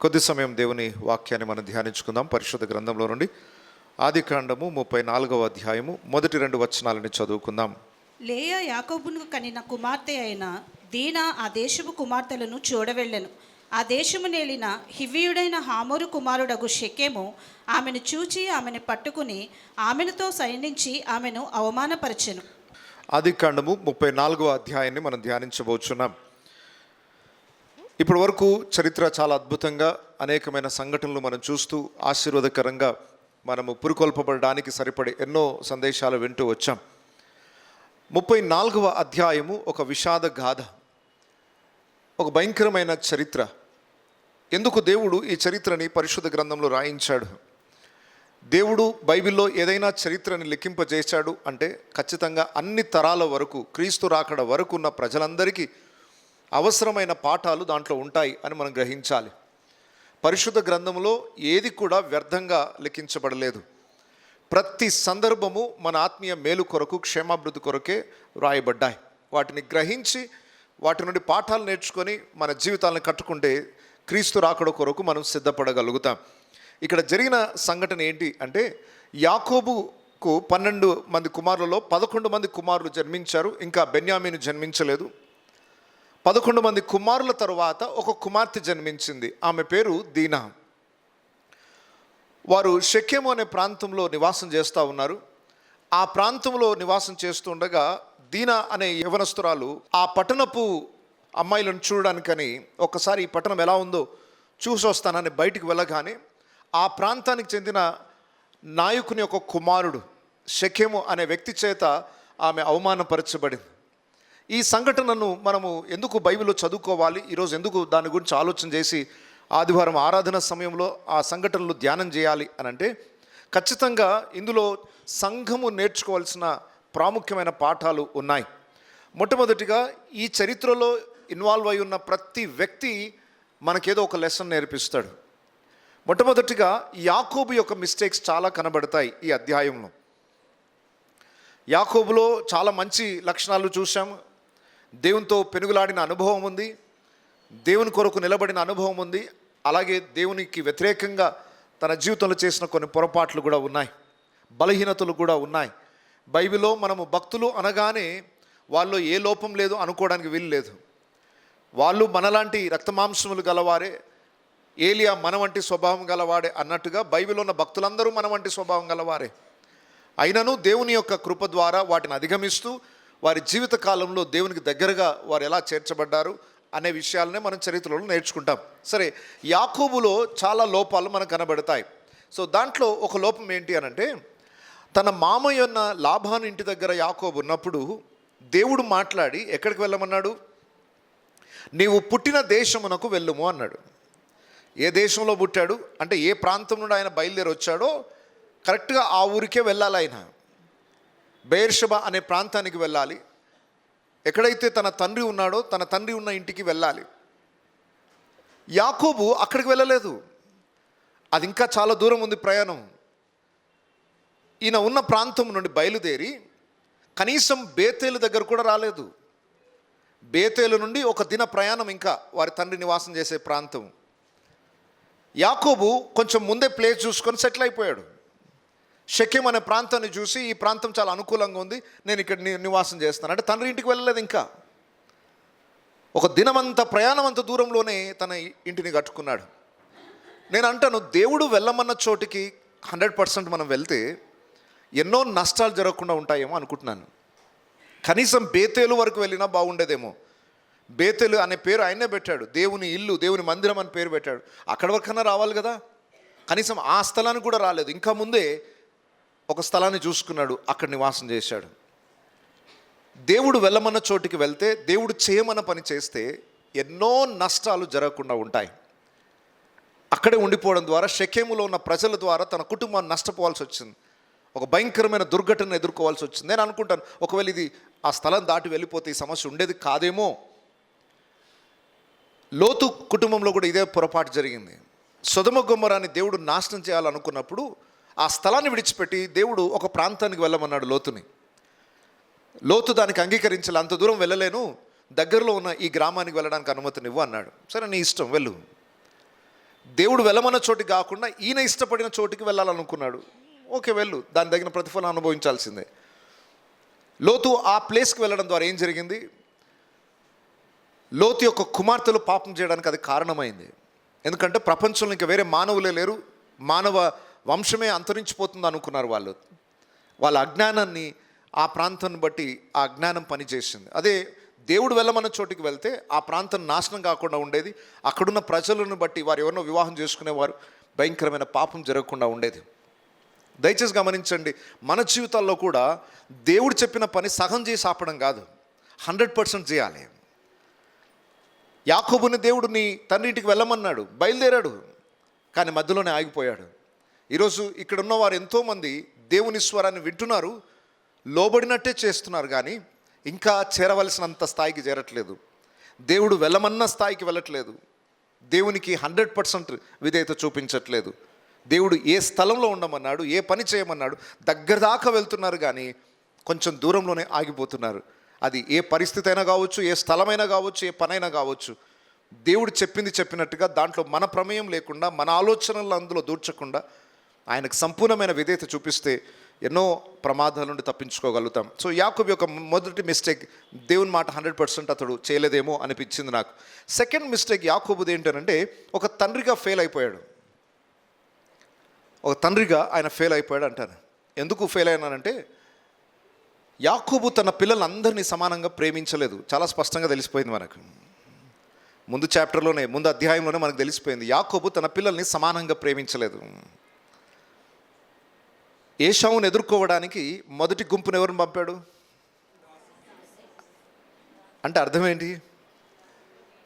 కొద్ది సమయం దేవుని వాక్యాన్ని మనం ధ్యానించుకుందాం. పరిశుద్ధ గ్రంథంలో నుండి ఆదికాండము 34వ అధ్యాయము మొదటి 2 వచనాలని చదువుకుందాం. లేయా యాకోబును కనిన కుమార్తె అయిన దీనా ఆ దేశపు కుమార్తెలను చూడవెళ్ళెను. ఆ దేశము నేలిన హివ్వీయుడైన హామోరు కుమారుడగు షెకెము ఆమెను చూచి ఆమెను పట్టుకుని ఆమెనుతో సైనించి ఆమెను అవమానపరచెను. ఆదికాండము 34వ అధ్యాయాన్ని మనం ధ్యానించబోచున్నాం. ఇప్పటి వరకు చరిత్ర చాలా అద్భుతంగా అనేకమైన సంఘటనలు మనం చూస్తూ ఆశీర్వాదకరంగా మనము పురుకొల్పబడడానికి సరిపడే ఎన్నో సందేశాలు వింటూ వచ్చాం. 34వ అధ్యాయము ఒక విషాద గాథ, ఒక భయంకరమైన చరిత్ర. ఎందుకు దేవుడు ఈ చరిత్రని పరిశుద్ధ గ్రంథంలో రాయించాడు? దేవుడు బైబిల్లో ఏదైనా చరిత్రని లిఖింపజేశాడు అంటే ఖచ్చితంగా అన్ని తరాల వరకు, క్రీస్తు రాకడ వరకు ఉన్న ప్రజలందరికీ అవసరమైన పాఠాలు దాంట్లో ఉంటాయి అని మనం గ్రహించాలి. పరిశుద్ధ గ్రంథంలో ఏది కూడా వ్యర్థంగా లిఖించబడలేదు. ప్రతి సందర్భము మన ఆత్మీయ మేలు కొరకు, క్షేమాభివృద్ధి కొరకే వ్రాయబడ్డాయి. వాటిని గ్రహించి వాటి నుండి పాఠాలు నేర్చుకొని మన జీవితాలను కట్టుకుంటే క్రీస్తు రాకడ కొరకు మనం సిద్ధపడగలుగుతాం. ఇక్కడ జరిగిన సంఘటన ఏంటి అంటే, యాకోబుకు 12 మంది కుమారులలో 11 మంది కుమారులు జన్మించారు. ఇంకా బెన్యామీను జన్మించలేదు. 11 మంది కుమారుల తరువాత ఒక కుమార్తె జన్మించింది. ఆమె పేరు దీనా. వారు షెకెము అనే ప్రాంతంలో నివాసం చేస్తూ ఉన్నారు. ఆ ప్రాంతంలో నివాసం చేస్తుండగా దీనా అనే యవనస్తురాలు ఆ పట్టణపు అమ్మాయిలను చూడడానికని ఒకసారి ఈ పట్టణం ఎలా ఉందో చూసి వస్తానని బయటికి వెళ్ళగానే ఆ ప్రాంతానికి చెందిన నాయకుని యొక్క కుమారుడు షెకెము అనే వ్యక్తి చేత ఆమె అవమానపరచబడింది. ఈ సంఘటనను మనము ఎందుకు బైబిల్లో చదువుకోవాలి, ఈరోజు ఎందుకు దాని గురించి ఆలోచన చేసి ఆదివారం ఆరాధన సమయంలో ఆ సంఘటనలు ధ్యానం చేయాలి అని అంటే, ఖచ్చితంగా ఇందులో సంఘము నేర్చుకోవాల్సిన ప్రాముఖ్యమైన పాఠాలు ఉన్నాయి. మొట్టమొదటిగా ఈ చరిత్రలో ఇన్వాల్వ్ అయి ఉన్న ప్రతి వ్యక్తి మనకేదో ఒక లెసన్ నేర్పిస్తాడు. మొట్టమొదటిగా యాకోబు యొక్క మిస్టేక్స్ చాలా కనబడతాయి ఈ అధ్యాయంలో. యాకోబులో చాలా మంచి లక్షణాలు చూసాము. దేవునితో పెనుగులాడిన అనుభవం ఉంది, దేవుని కొరకు నిలబడిన అనుభవం ఉంది. అలాగే దేవునికి వ్యతిరేకంగా తన జీవితంలో చేసిన కొన్ని పొరపాట్లు కూడా ఉన్నాయి, బలహీనతలు కూడా ఉన్నాయి. బైబిల్లో మనము భక్తులు అనగానే వాళ్ళు ఏ లోపం లేదు అనుకోవడానికి వీలు లేదు. వాళ్ళు మనలాంటి రక్తమాంసములు గలవారే, ఏలియా మన వంటి స్వభావం గలవాడే అన్నట్టుగా బైబిల్లో ఉన్న భక్తులందరూ మన వంటి స్వభావం గలవారే. అయినను దేవుని యొక్క కృప ద్వారా వాటిని అధిగమిస్తూ వారి జీవిత కాలంలో దేవునికి దగ్గరగా వారు ఎలా చేర్చబడ్డారు అనే విషయాలనే మనం చరిత్రలో నేర్చుకుంటాం. సరే, యాకోబులో చాలా లోపాలు మనకు కనబడతాయి. సో దాంట్లో ఒక లోపం ఏంటి అనంటే, తన మామయ్య ఉన్న లాబాను ఇంటి దగ్గర యాకోబు ఉన్నప్పుడు దేవుడు మాట్లాడి ఎక్కడికి వెళ్ళమన్నాడు? నీవు పుట్టిన దేశమునకు వెళ్ళుము అన్నాడు. ఏ దేశంలో పుట్టాడు అంటే, ఏ ప్రాంతం నుండి ఆయన బయలుదేరి వచ్చాడో కరెక్ట్గా ఆ ఊరికే వెళ్ళాలి. ఆయన బెయేర్షెబా అనే ప్రాంతానికి వెళ్ళాలి. ఎక్కడైతే తన తండ్రి ఉన్నాడో తన తండ్రి ఉన్న ఇంటికి వెళ్ళాలి. యాకోబు అక్కడికి వెళ్ళలేదు. అది ఇంకా చాలా దూరం ఉంది ప్రయాణం. ఈయన ఉన్న ప్రాంతం నుండి బయలుదేరి కనీసం బేతేలు దగ్గర కూడా రాలేదు. బేతేలు నుండి ఒక దిన ప్రయాణం ఇంకా వారి తండ్రి నివాసం చేసే ప్రాంతం. యాకోబు కొంచెం ముందే ప్లేస్ చూసుకొని సెటిల్ అయిపోయాడు. షెకెం అనే ప్రాంతాన్ని చూసి ఈ ప్రాంతం చాలా అనుకూలంగా ఉంది, నేను ఇక్కడ నివాసం చేస్తాను అంటే తండ్రి ఇంటికి వెళ్ళలేదు. ఇంకా ఒక దినమంతా ప్రయాణం అంత దూరంలోనే తన ఇంటిని కట్టుకున్నాడు. నేను అంటాను, దేవుడు వెళ్ళమన్న చోటికి 100% మనం వెళ్తే ఎన్నో నష్టాలు జరగకుండా ఉంటాయేమో అనుకుంటున్నాను. కనీసం బేతేలు వరకు వెళ్ళినా బాగుండేదేమో. బేతేలు అనే పేరు ఆయనే పెట్టాడు. దేవుని ఇల్లు, దేవుని మందిరం అని పేరు పెట్టాడు. అక్కడి వరకన్నా రావాలి కదా. కనీసం ఆ స్థలానికి కూడా రాలేదు. ఇంకా ముందే ఒక స్థలాన్ని చూసుకున్నాడు, అక్కడ నివాసం చేశాడు. దేవుడు వెళ్ళమన్న చోటికి వెళ్తే, దేవుడు చేయమన్న పని చేస్తే ఎన్నో నష్టాలు జరగకుండా ఉంటాయి. అక్కడే ఉండిపోవడం ద్వారా షెకెములో ఉన్న ప్రజల ద్వారా తన కుటుంబాన్ని నష్టపోవాల్సి వచ్చింది. ఒక భయంకరమైన దుర్ఘటన ఎదుర్కోవాల్సి వచ్చింది. నేను అనుకుంటాను, ఒకవేళ ఇది ఆ స్థలం దాటి వెళ్ళిపోతే ఈ సమస్య ఉండేది కాదేమో. లోతు కుటుంబంలో కూడా ఇదే పొరపాటు జరిగింది. సొదొమ గొమొరాని దేవుడు నాశనం చేయాలనుకున్నప్పుడు ఆ స్థలాన్ని విడిచిపెట్టి దేవుడు ఒక ప్రాంతానికి వెళ్ళమన్నాడు లోతుని. లోతు దానికి అంగీకరించాలి. అంత దూరం వెళ్ళలేను, దగ్గరలో ఉన్న ఈ గ్రామానికి వెళ్ళడానికి అనుమతినివ్వు అన్నాడు. సరే, నీ ఇష్టం, వెళ్ళు. దేవుడు వెళ్ళమన్న చోటికి కాకుండా ఈయన ఇష్టపడిన చోటికి వెళ్ళాలనుకున్నాడు. ఓకే, వెళ్ళు, దాని తగిన ప్రతిఫలం అనుభవించాల్సిందే. లోతు ఆ ప్లేస్కి వెళ్ళడం ద్వారా ఏం జరిగింది? లోతు యొక్క కుమార్తెలు పాపం చేయడానికి అది కారణమైంది. ఎందుకంటే ప్రపంచంలో ఇంకా వేరే మానవులే లేరు, మానవ వంశమే అంతరించిపోతుంది అనుకున్నారు వాళ్ళు. వాళ్ళ అజ్ఞానాన్ని, ఆ ప్రాంతాన్ని బట్టి ఆ అజ్ఞానం పనిచేసింది. అదే దేవుడు వెళ్ళమన్న చోటికి వెళ్తే ఆ ప్రాంతం నాశనం కాకుండా ఉండేది. అక్కడున్న ప్రజలను బట్టి వారు ఎవరినో వివాహం చేసుకునేవారు, భయంకరమైన పాపం జరగకుండా ఉండేది. దయచేసి గమనించండి, మన జీవితాల్లో కూడా దేవుడు చెప్పిన పని సగం చేసి ఆపడం కాదు, 100% చేయాలి. యాకోబుని దేవుడిని తండ్రి ఇంటికి వెళ్ళమన్నాడు, బయలుదేరాడు, కానీ మధ్యలోనే ఆగిపోయాడు. ఈరోజు ఇక్కడ ఉన్న వారు ఎంతోమంది దేవుని స్వరాన్ని వింటున్నారు, లోబడినట్టే చేస్తున్నారు, కానీ ఇంకా చేరవలసినంత స్థాయికి చేరట్లేదు. దేవుడు వెళ్ళమన్న స్థాయికి వెళ్ళట్లేదు. దేవునికి 100% విధేయత చూపించట్లేదు. దేవుడు ఏ స్థలంలో ఉండమన్నాడు, ఏ పని చేయమన్నాడు, దగ్గర దాకా వెళ్తున్నారు, కానీ కొంచెం దూరంలోనే ఆగిపోతున్నారు. అది ఏ పరిస్థితి అయినా కావచ్చు, ఏ స్థలమైనా కావచ్చు, ఏ పనైనా కావచ్చు. దేవుడు చెప్పింది చెప్పినట్టుగా దాంట్లో మన ప్రమేయం లేకుండా, మన ఆలోచనలు అందులో దూర్చకుండా ఆయనకు సంపూర్ణమైన విధేయత చూపిస్తే ఎన్నో ప్రమాదాల నుండి తప్పించుకోగలుగుతాం. సో యాకోబు యొక్క మొదటి మిస్టేక్, దేవుని మాట 100% అతడు చేయలేదేమో అనిపించింది నాకు. సెకండ్ మిస్టేక్ యాకోబుది ఏంటంటే, ఒక తండ్రిగా ఫెయిల్ అయిపోయాడు. ఒక తండ్రిగా ఆయన ఫెయిల్ అయిపోయాడు అంటాను. ఎందుకు ఫెయిల్ అయినానంటే, యాకోబు తన పిల్లలందరినీ సమానంగా ప్రేమించలేదు. చాలా స్పష్టంగా తెలిసిపోయింది మనకు. ముందు చాప్టర్లోనే, ముందు అధ్యాయంలోనే మనకు తెలిసిపోయింది, యాకోబు తన పిల్లల్ని సమానంగా ప్రేమించలేదు. ఏశావును ఎదుర్కోవడానికి మొదటి గుంపును ఎవరిని పంపాడు అంటే అర్థం ఏంటి?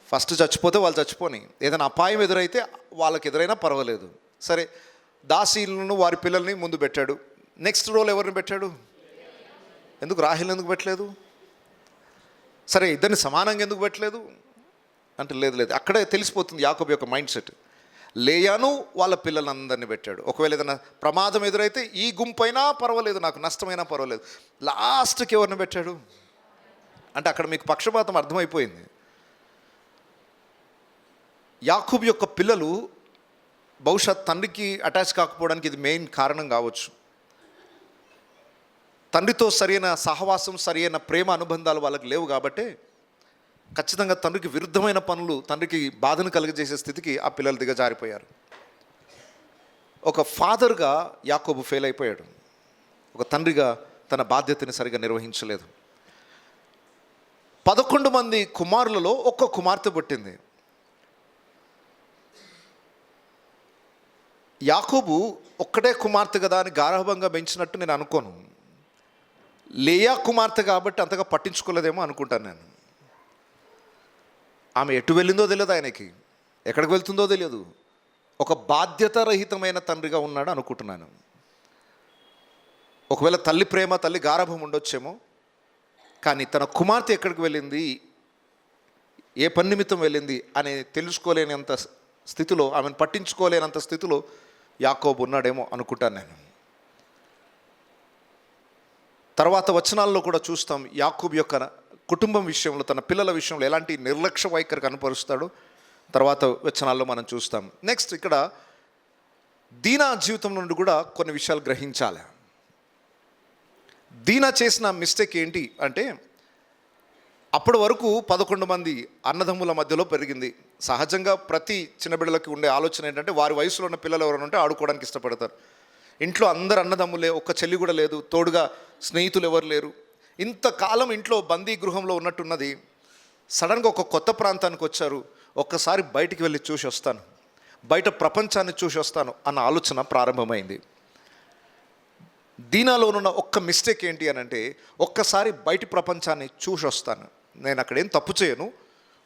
ఫస్ట్ చచ్చిపోతే వాళ్ళు చచ్చిపోని, ఏదైనా అపాయం ఎదురైతే వాళ్ళకి ఎదురైనా పర్వాలేదు. సరే, దాసీలను వారి పిల్లల్ని ముందు పెట్టాడు. నెక్స్ట్ రోల్ ఎవరిని పెట్టాడు? ఎందుకు రాహేల్ ఎందుకు పెట్టలేదు? సరే, ఇద్దరిని సమానంగా ఎందుకు పెట్టలేదు అంటే, లేదు, అక్కడే తెలిసిపోతుంది యాకోబు యొక్క మైండ్ సెట్. లేయాను వాళ్ళ పిల్లలందరినీ పెట్టాడు. ఒకవేళ ఏదైనా ప్రమాదం ఎదురైతే ఈ గుంపైనా పర్వాలేదు, నాకు నష్టమైనా పర్వాలేదు, లాస్ట్కి ఎవరిని పెట్టాడు అంటే అక్కడ మీకు పక్షపాతం అర్థమైపోయింది. యాకోబు యొక్క పిల్లలు బహుశా తండ్రికి అటాచ్ కాకపోవడానికి ఇది మెయిన్ కారణం కావచ్చు. తండ్రితో సరైన సహవాసం, సరైన ప్రేమ అనుబంధాలు వాళ్ళకి లేవు కాబట్టి ఖచ్చితంగా తండ్రికి విరుద్ధమైన పనులు, తండ్రికి బాధను కలుగజేసే స్థితికి ఆ పిల్లలు దిగజారిపోయారు. ఒక ఫాదర్గా యాకోబు ఫెయిల్ అయిపోయాడు. ఒక తండ్రిగా తన బాధ్యతని సరిగా నిర్వహించలేదు. 11 మంది కుమారులలో ఒక్క కుమార్తె పుట్టింది. యాకోబు ఒక్కటే కుమార్తె కదా అని గారాభంగా పెంచినట్టు నేను అనుకోను. లేయా కుమార్తె కాబట్టి అంతగా పట్టించుకోలేదేమో అనుకుంటాను నేను. ఆమె ఎటు వెళ్ళిందో తెలియదు, ఆయనకి ఎక్కడికి వెళ్తుందో తెలియదు. ఒక బాధ్యత రహితమైన తండ్రిగా ఉన్నాడు అనుకుంటున్నాను. ఒకవేళ తల్లి ప్రేమ, తల్లి గారాభం ఉండొచ్చేమో, కానీ తన కుమార్తె ఎక్కడికి వెళ్ళింది, ఏ పని నిమిత్తం వెళ్ళింది అని తెలుసుకోలేనంత స్థితిలో, ఆమెను పట్టించుకోలేనంత స్థితిలో యాకోబు ఉన్నాడేమో అనుకుంటాను నేను. తర్వాత వచనాల్లో కూడా చూస్తాం యాకోబు యొక్క కుటుంబం విషయంలో, తన పిల్లల విషయంలో ఎలాంటి నిర్లక్ష్య వైఖరి కనపరుస్తాడో తర్వాత వచనాల్లో మనం చూస్తాం. నెక్స్ట్ ఇక్కడ దీనా జీవితం నుండి కూడా కొన్ని విషయాలు గ్రహించాలి. దీనా చేసిన మిస్టేక్ ఏంటి అంటే, అప్పటి వరకు 11 మంది అన్నదమ్ముల మధ్యలో పెరిగింది. సహజంగా ప్రతి చిన్నబిడ్డలకి ఉండే ఆలోచన ఏంటంటే, వారి వయసులో ఉన్న పిల్లలు ఎవరైనా ఉంటే ఆడుకోవడానికి ఇష్టపడతారు. ఇంట్లో అందరు అన్నదమ్ములే, ఒక్క చెల్లి కూడా లేదు, తోడుగా స్నేహితులు ఎవరు లేరు. ఇంతకాలం ఇంట్లో బందీ గృహంలో ఉన్నట్టున్నది, సడన్గా ఒక కొత్త ప్రాంతానికి వచ్చారు. ఒక్కసారి బయటికి వెళ్ళి చూసి వస్తాను, బయట ప్రపంచాన్ని చూసి వస్తాను అన్న ఆలోచన ప్రారంభమైంది. దీనాలో ఉన్న ఒక్క మిస్టేక్ ఏంటి అని అంటే, ఒక్కసారి బయటి ప్రపంచాన్ని చూసి వస్తాను, నేను అక్కడేం తప్పు చేయను,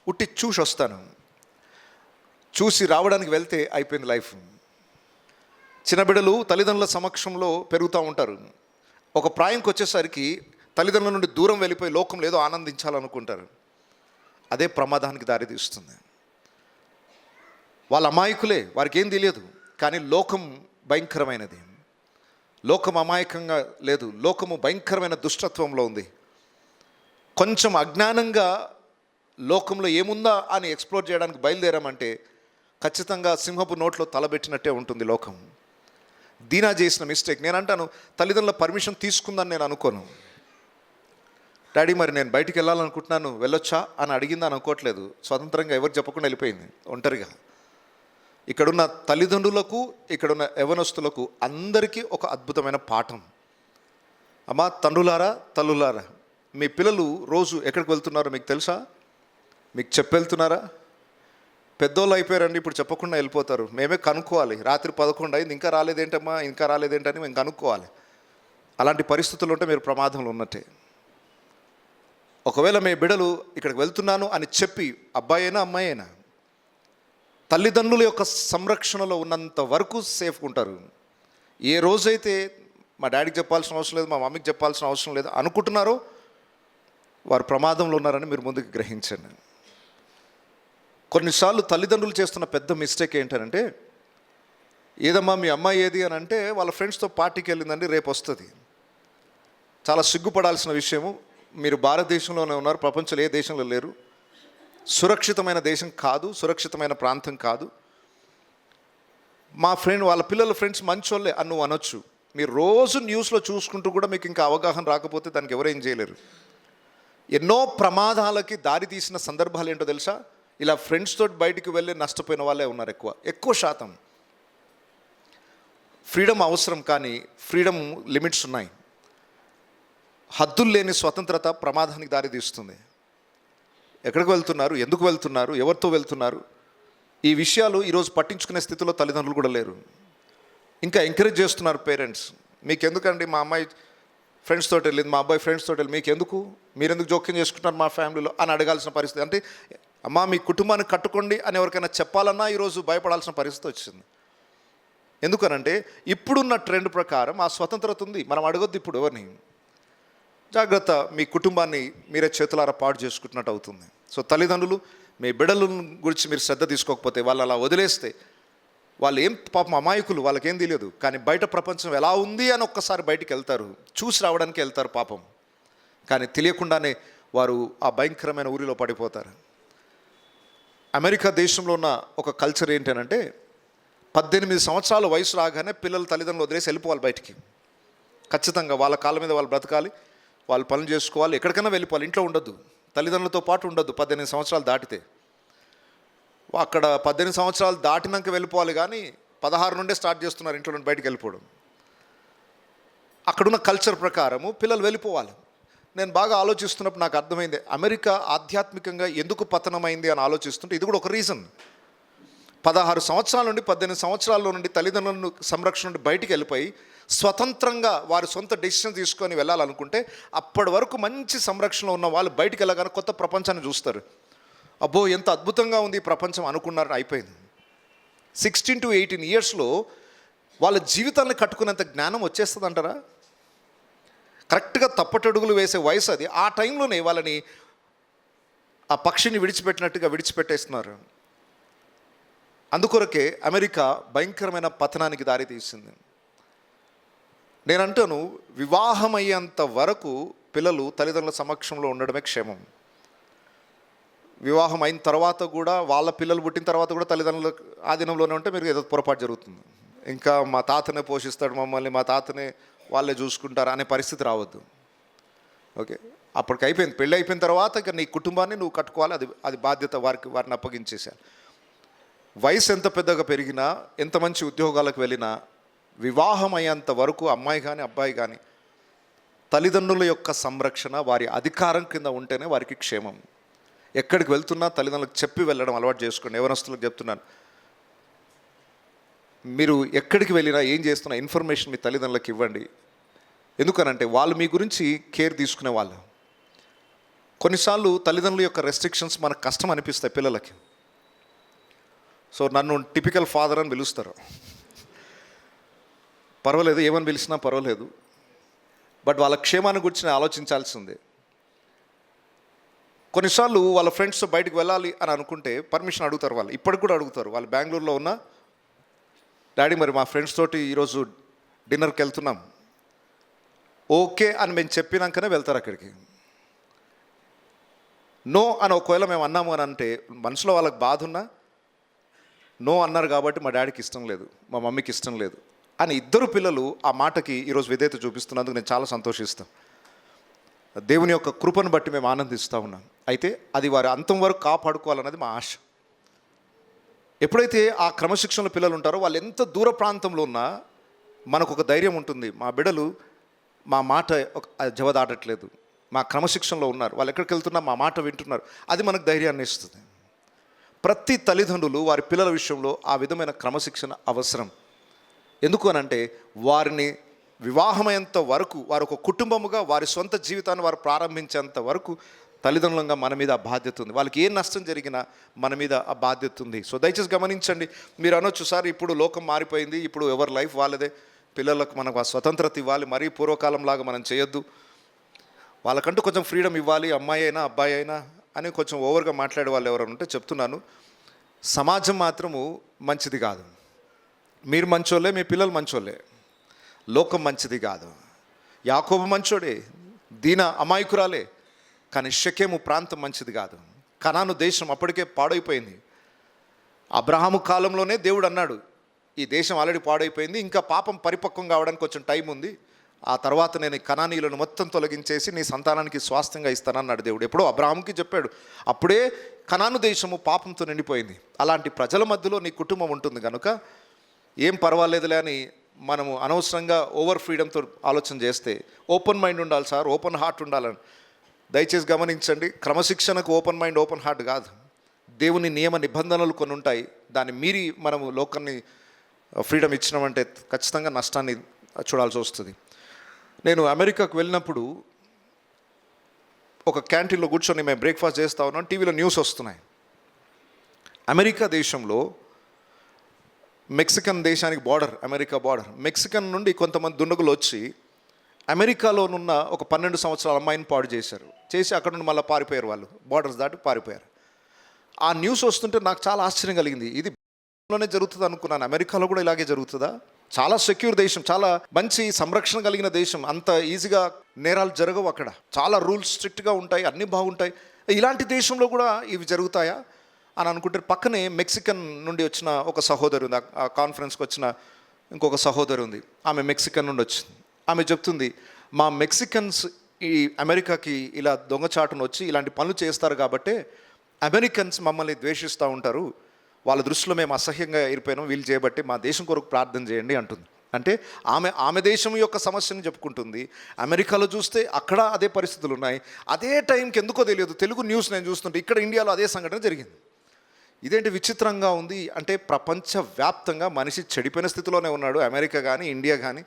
ఉట్టి చూసి వస్తాను. చూసి రావడానికి వెళ్తే అయిపోయింది లైఫ్. చిన్న బిడ్డలు తల్లిదండ్రుల సమక్షంలో పెరుగుతూ ఉంటారు. ఒక ప్రాయంకి వచ్చేసరికి తల్లిదండ్రుల నుండి దూరం వెళ్ళిపోయి లోకంలో ఏదో ఆనందించాలనుకుంటారు. అదే ప్రమాదానికి దారితీస్తుంది. వాళ్ళ అమాయకులే, వారికి ఏం తెలియదు, కానీ లోకం భయంకరమైనది. లోకం అమాయకంగా లేదు, లోకము భయంకరమైన దుష్టత్వంలో ఉంది. కొంచెం అజ్ఞానంగా లోకంలో ఏముందా అని ఎక్స్ప్లోర్ చేయడానికి బయలుదేరామంటే ఖచ్చితంగా సింహపు నోట్లో తలబెట్టినట్టే ఉంటుంది లోకం. దీనా చేసిన మిస్టేక్. నేను అంటాను, తల్లిదండ్రుల పర్మిషన్ తీసుకుందని నేను అనుకోను. డాడీ మరి నేను బయటికి వెళ్ళాలనుకుంటున్నాను, వెళ్ళొచ్చా అని అడిగిందని అనుకోవట్లేదు. స్వతంత్రంగా ఎవరు చెప్పకుండా వెళ్ళిపోయింది ఒంటరిగా. ఇక్కడున్న తల్లిదండ్రులకు, ఇక్కడున్న యవనస్తులకు అందరికీ ఒక అద్భుతమైన పాఠం. అమ్మా, తండ్రులారా, తల్లులారా, మీ పిల్లలు రోజు ఎక్కడికి వెళ్తున్నారో మీకు తెలుసా? మీకు చెప్పెళ్తున్నారా? పెద్దోళ్ళు అయిపోయారండి, ఇప్పుడు చెప్పకుండా వెళ్ళిపోతారు. మేమే కనుక్కోవాలి. రాత్రి 11 అయింది, ఇంకా రాలేదేంటమ్మా, ఇంకా రాలేదేంటని మేము కనుక్కోవాలి. అలాంటి పరిస్థితులు ఉంటే మీరు ప్రమాదంలో ఉన్నట్టే. ఒకవేళ మీ బిడ్డలు ఇక్కడికి వెళ్తున్నాను అని చెప్పి, అబ్బాయి అయినా అమ్మాయి అయినా, తల్లిదండ్రుల యొక్క సంరక్షణలో ఉన్నంత వరకు సేఫ్గా ఉంటారు. ఏ రోజైతే మా డాడీకి చెప్పాల్సిన అవసరం లేదు, మా మమ్మీకి చెప్పాల్సిన అవసరం లేదు అనుకుంటున్నారో వారు ప్రమాదంలో ఉన్నారని మీరు ముందుకు గ్రహించండి. కొన్నిసార్లు తల్లిదండ్రులు చేస్తున్న పెద్ద మిస్టేక్ ఏంటంటే, ఏదమ్మా మీ అమ్మాయి ఏది అని అంటే, వాళ్ళ ఫ్రెండ్స్తో పార్టీకి వెళ్ళిందండి, రేపు వస్తుంది. చాలా సిగ్గుపడాల్సిన విషయము. మీరు భారతదేశంలోనే ఉన్నారు, ప్రపంచంలో ఏ దేశంలో లేరు. సురక్షితమైన దేశం కాదు, సురక్షితమైన ప్రాంతం కాదు. మా ఫ్రెండ్ వాళ్ళ పిల్లల ఫ్రెండ్స్ మంచోళ్ళే అని నువ్వు అనొచ్చు. మీరు రోజు న్యూస్లో చూసుకుంటూ కూడా మీకు ఇంకా అవగాహన రాకపోతే దానికి ఎవరేం చేయలేరు. ఎన్నో ప్రమాదాలకి దారి తీసిన సందర్భాలు ఏంటో తెలుసా? ఇలా ఫ్రెండ్స్ తోటి బయటికి వెళ్ళి నష్టపోయిన వాళ్ళే ఉన్నారు ఎక్కువ శాతం. ఫ్రీడమ్ అవసరం, కానీ ఫ్రీడమ్ లిమిట్స్ ఉన్నాయి. హద్దులు లేని స్వతంత్రత ప్రమాదానికి దారి తీస్తుంది. ఎక్కడికి వెళ్తున్నారు, ఎందుకు వెళ్తున్నారు, ఎవరితో వెళ్తున్నారు, ఈ విషయాలు ఈరోజు పట్టించుకునే స్థితిలో తల్లిదండ్రులు కూడా లేరు. ఇంకా ఎంకరేజ్ చేస్తున్నారు పేరెంట్స్. మీకెందుకండి, మా అమ్మాయి ఫ్రెండ్స్ తోటి వెళ్ళింది, మా అబ్బాయి ఫ్రెండ్స్ తోటి వెళ్ళి మీకెందుకు, మీరెందుకు జోక్యం చేసుకుంటున్నారు మా ఫ్యామిలీలో అని అడగాల్సిన పరిస్థితి. అంటే అమ్మా మీ కుటుంబాన్ని కట్టుకోండి అని ఎవరికైనా చెప్పాలన్నా ఈరోజు భయపడాల్సిన పరిస్థితి వచ్చింది. ఎందుకనంటే ఇప్పుడున్న ట్రెండ్ ప్రకారం ఆ స్వతంత్రత ఉంది, మనం అడగొద్దు ఇప్పుడు ఎవరిని. జాగ్రత్త, మీ కుటుంబాన్ని మీరే చేతులారా పాడు చేసుకుంటున్నట్టు అవుతుంది. సో తల్లిదండ్రులు, మీ బిడ్డల గురించి మీరు శ్రద్ధ తీసుకోకపోతే, వాళ్ళు అలా వదిలేస్తే, వాళ్ళు ఏం పాపం అమాయకులు, వాళ్ళకేం తెలియదు. కానీ బయట ప్రపంచం ఎలా ఉంది అని ఒక్కసారి బయటికి వెళ్తారు, చూసి రావడానికి వెళ్తారు పాపం. కానీ తెలియకుండానే వారు ఆ భయంకరమైన ఊరిలో పడిపోతారు. అమెరికా దేశంలో ఉన్న ఒక కల్చర్ ఏంటంటే, 18 సంవత్సరాల వయసు రాగానే పిల్లలు తల్లిదండ్రులు వదిలేసి వెళ్ళిపోవాలి బయటికి. ఖచ్చితంగా వాళ్ళ కాళ్ళ మీద వాళ్ళు బ్రతకాలి, వాళ్ళు పనులు చేసుకోవాలి, ఎక్కడికైనా వెళ్ళిపోవాలి, ఇంట్లో ఉండొద్దు, తల్లిదండ్రులతో పాటు ఉండొద్దు 18 సంవత్సరాలు దాటితే. అక్కడ 18 సంవత్సరాలు దాటినాక వెళ్ళిపోవాలి, కానీ 16 నుండే స్టార్ట్ చేస్తున్నారు ఇంట్లో నుండి బయటికి వెళ్ళిపోవడం. అక్కడున్న కల్చర్ ప్రకారము పిల్లలు వెళ్ళిపోవాలి. నేను బాగా ఆలోచిస్తున్నప్పుడు నాకు అర్థమైంది, అమెరికా ఆధ్యాత్మికంగా ఎందుకు పతనమైంది అని ఆలోచిస్తుంటే ఇది కూడా ఒక రీజన్. 16 సంవత్సరాల నుండి 18 సంవత్సరాల నుండి తల్లిదండ్రులను సంరక్షణ నుండి బయటికి వెళ్ళిపోయి స్వతంత్రంగా వారి సొంత డెసిషన్ తీసుకొని వెళ్ళాలనుకుంటే, అప్పటి వరకు మంచి సంరక్షణలో ఉన్న వాళ్ళు బయటికి వెళ్ళగానే కొత్త ప్రపంచాన్ని చూస్తారు. అబ్బో ఎంత అద్భుతంగా ఉంది ఈ ప్రపంచం అనుకున్నారని అయిపోయింది. 16 to 18 ఇయర్స్లో వాళ్ళ జీవితాన్ని కట్టుకునేంత జ్ఞానం వచ్చేస్తుంది అంటారా? కరెక్ట్గా తప్పటడుగులు వేసే వయసు అది. ఆ టైంలోనే వాళ్ళని ఆ పక్షిని విడిచిపెట్టినట్టుగా విడిచిపెట్టేస్తున్నారు. అందుకొరకే అమెరికా భయంకరమైన పతనానికి దారి తీసింది. నేనంటాను, వివాహం అయ్యేంత వరకు పిల్లలు తల్లిదండ్రుల సమక్షంలో ఉండడమే క్షేమం. వివాహం అయిన తర్వాత కూడా, వాళ్ళ పిల్లలు పుట్టిన తర్వాత కూడా తల్లిదండ్రుల ఆధీనంలోనే ఉంటే మీరు ఏదో పొరపాటు జరుగుతుంది. ఇంకా మా తాతనే పోషిస్తాడు మమ్మల్ని, మా తాతనే వాళ్ళే చూసుకుంటారు అనే పరిస్థితి రావద్దు. ఓకే, అప్పటికి అయిపోయింది. పెళ్ళి అయిపోయిన తర్వాత ఇక నీ కుటుంబాన్ని నువ్వు కట్టుకోవాలి, అది బాధ్యత వారిని అప్పగించేశారు. వయసు ఎంత పెద్దగా పెరిగినా, ఎంత మంచి ఉద్యోగాలకు వెళ్ళినా, వివాహం అయ్యేంత వరకు అమ్మాయి కానీ అబ్బాయి కానీ తల్లిదండ్రుల యొక్క సంరక్షణ, వారి అధికారం కింద ఉంటేనే వారికి క్షేమం. ఎక్కడికి వెళ్తున్నా తల్లిదండ్రులకు చెప్పి వెళ్ళడం అలవాటు చేసుకోండి. యవనస్తులకు చెప్తున్నాను, మీరు ఎక్కడికి వెళ్ళినా ఏం చేస్తున్నా ఇన్ఫర్మేషన్ మీ తల్లిదండ్రులకు ఇవ్వండి. ఎందుకనంటే వాళ్ళు మీ గురించి కేర్ తీసుకునే వాళ్ళు. కొన్నిసార్లు తల్లిదండ్రుల యొక్క రెస్ట్రిక్షన్స్ మనకు కష్టం అనిపిస్తాయి పిల్లలకి. సో నన్ను టిపికల్ ఫాదర్ అని పిలుస్తారు, పర్వాలేదు, ఏమని పిలిచినా పర్వాలేదు, బట్ వాళ్ళ క్షేమాన్ని గురించి నేను ఆలోచించాల్సిందే. కొన్నిసార్లు వాళ్ళ ఫ్రెండ్స్తో బయటకు వెళ్ళాలి అని అనుకుంటే పర్మిషన్ అడుగుతారు. వాళ్ళు ఇప్పటికి కూడా అడుగుతారు. వాళ్ళు బెంగళూరులో ఉన్న, డాడీ మరి మా ఫ్రెండ్స్ తోటి ఈరోజు డిన్నర్కి వెళ్తున్నాం, ఓకే అని మేము చెప్పినాకనే వెళ్తారు అక్కడికి. నో అని ఒకవేళ మేము అన్నాము అని అంటే మనసులో వాళ్ళకి బాధ ఉన్నా, నో అన్నారు కాబట్టి మా డాడీకి ఇష్టం లేదు, మా మమ్మీకి ఇష్టం లేదు అని ఇద్దరు పిల్లలు ఆ మాటకి ఈరోజు విధేయత చూపిస్తున్నందుకు నేను చాలా సంతోషిస్తాను. దేవుని యొక్క కృపను బట్టి మేము ఆనందిస్తూ ఉన్నాం. అయితే అది వారి అంతం వరకు కాపాడుకోవాలన్నది మా ఆశ. ఎప్పుడైతే ఆ క్రమశిక్షణలో పిల్లలు ఉంటారో వాళ్ళు ఎంత దూర ప్రాంతంలో ఉన్నా మనకు ఒక ధైర్యం ఉంటుంది, మా బిడ్డలు మా మాట జవదాటట్లేదు, మా క్రమశిక్షణలో ఉన్నారు, వాళ్ళు ఎక్కడికి వెళ్తున్నా మా మాట వింటున్నారు. అది మనకు ధైర్యాన్ని ఇస్తుంది. ప్రతి తల్లిదండ్రులు వారి పిల్లల విషయంలో ఆ విధమైన క్రమశిక్షణ అవసరం. ఎందుకు అనంటే వారిని వివాహమయ్యేంత వరకు వారు ఒక కుటుంబముగా వారి సొంత జీవితాన్ని వారు ప్రారంభించేంత వరకు తల్లిదండ్రులంగా మన మీద ఆ బాధ్యత ఉంది. వాళ్ళకి ఏ నష్టం జరిగినా మన మీద ఆ బాధ్యత ఉంది. సో దయచేసి గమనించండి. మీరు అనొచ్చు, సార్ ఇప్పుడు లోకం మారిపోయింది, ఇప్పుడు ఎవరి లైఫ్ వాళ్ళదే, పిల్లలకు మనకు ఆ స్వతంత్రత ఇవ్వాలి, మరీ పూర్వకాలంలాగా మనం చేయొద్దు, వాళ్ళకంటూ కొంచెం ఫ్రీడమ్ ఇవ్వాలి, అమ్మాయి అయినా అబ్బాయి అయినా అని కొంచెం ఓవర్గా మాట్లాడే వాళ్ళు ఎవరైనా ఉంటే చెప్తున్నాను, సమాజం మాత్రము మంచిది కాదు. మీరు మంచోళ్ళే, మీ పిల్లలు మంచోళ్ళే, లోకం మంచిది కాదు. యాకోబు మంచోడే, దీన అమాయకురాలే, కానీ షెకెము ప్రాంతం మంచిది కాదు. కనాను దేశం అప్పటికే పాడైపోయింది. అబ్రహాము కాలంలోనే దేవుడు అన్నాడు, ఈ దేశం ఆల్రెడీ పాడైపోయింది, ఇంకా పాపం పరిపక్వం కావడానికి కొంచెం టైం ఉంది, ఆ తర్వాత నేను ఈ కనానీయులను మొత్తం తొలగించేసి నీ సంతానానికి స్వాస్థ్యంగా ఇస్తానన్నాడు దేవుడు. ఎప్పుడో అబ్రహాముకి చెప్పాడు. అప్పుడే కనాను దేశము పాపంతో నిండిపోయింది. అలాంటి ప్రజల మధ్యలో నీ కుటుంబం ఉంటుంది కనుక ఏం పర్వాలేదులే అని మనము అనవసరంగా ఓవర్ ఫ్రీడమ్తో ఆలోచన చేస్తే, ఓపెన్ మైండ్ ఉండాలి సార్, ఓపెన్ హార్ట్ ఉండాలని. దయచేసి గమనించండి, క్రమశిక్షణకు ఓపెన్ మైండ్ ఓపెన్ హార్ట్ కాదు. దేవుని నియమ నిబంధనలు కొన్ని ఉంటాయి, దాన్ని మీరి మనము లోకాన్ని ఫ్రీడమ్ ఇచ్చినామంటే ఖచ్చితంగా నష్టాన్ని చూడాల్సి వస్తుంది. నేను అమెరికాకు వెళ్ళినప్పుడు ఒక క్యాంటీన్లో కూర్చొని మేము బ్రేక్ఫాస్ట్ చేస్తూ ఉన్నాం, టీవీలో న్యూస్ వస్తున్నాయి. అమెరికా దేశంలో మెక్సికన్ దేశానికి బార్డర్, అమెరికా బార్డర్, మెక్సికన్ నుండి కొంతమంది దుండగులు వచ్చి అమెరికాలోనున్న ఒక 12 సంవత్సరాల అమ్మాయిని పాడు చేశారు. చేసి అక్కడ నుండి మళ్ళీ పారిపోయారు, వాళ్ళు బార్డర్స్ దాటి పారిపోయారు. ఆ న్యూస్ వస్తుంటే నాకు చాలా ఆశ్చర్యం కలిగింది. ఇది లోనే జరుగుతుంది అనుకున్నాను, అమెరికాలో కూడా ఇలాగే జరుగుతుందా? చాలా సెక్యూర్ దేశం, చాలా మంచి సంరక్షణ కలిగిన దేశం, అంత ఈజీగా నేరాలు జరగవు అక్కడ, చాలా రూల్స్ స్ట్రిక్ట్గా ఉంటాయి, అన్నీ బాగుంటాయి. ఇలాంటి దేశంలో కూడా ఇవి జరుగుతాయా అని అనుకుంటే పక్కనే మెక్సికన్ నుండి వచ్చిన ఒక సహోదరి ఉంది, ఆ కాన్ఫరెన్స్కి వచ్చిన ఇంకొక సహోదరి ఉంది, ఆమె మెక్సికన్ నుండి వచ్చింది. ఆమె చెప్తుంది, మా మెక్సికన్స్ ఈ అమెరికాకి ఇలా దొంగచాటును వచ్చి ఇలాంటి పనులు చేస్తారు కాబట్టి అమెరికన్స్ మమ్మల్ని ద్వేషిస్తూ ఉంటారు, వాళ్ళ దృష్టిలో మేము అసహ్యంగా ఏరిపోయినాం, వీళ్ళు చేయబట్టి మా దేశం కొరకు ప్రార్థన చేయండి అంటుంది. అంటే ఆమె దేశం యొక్క సమస్యను చెప్పుకుంటుంది. అమెరికాలో చూస్తే అక్కడ అదే పరిస్థితులు ఉన్నాయి. అదే టైంకి ఎందుకో తెలియదు తెలుగు న్యూస్ నేను చూస్తుంటే ఇక్కడ ఇండియాలో అదే సంఘటన జరిగింది. ఇదేంటి విచిత్రంగా ఉంది అంటే, ప్రపంచవ్యాప్తంగా మనిషి చెడిపోయిన స్థితిలోనే ఉన్నాడు. అమెరికా కానీ, ఇండియా కానీ,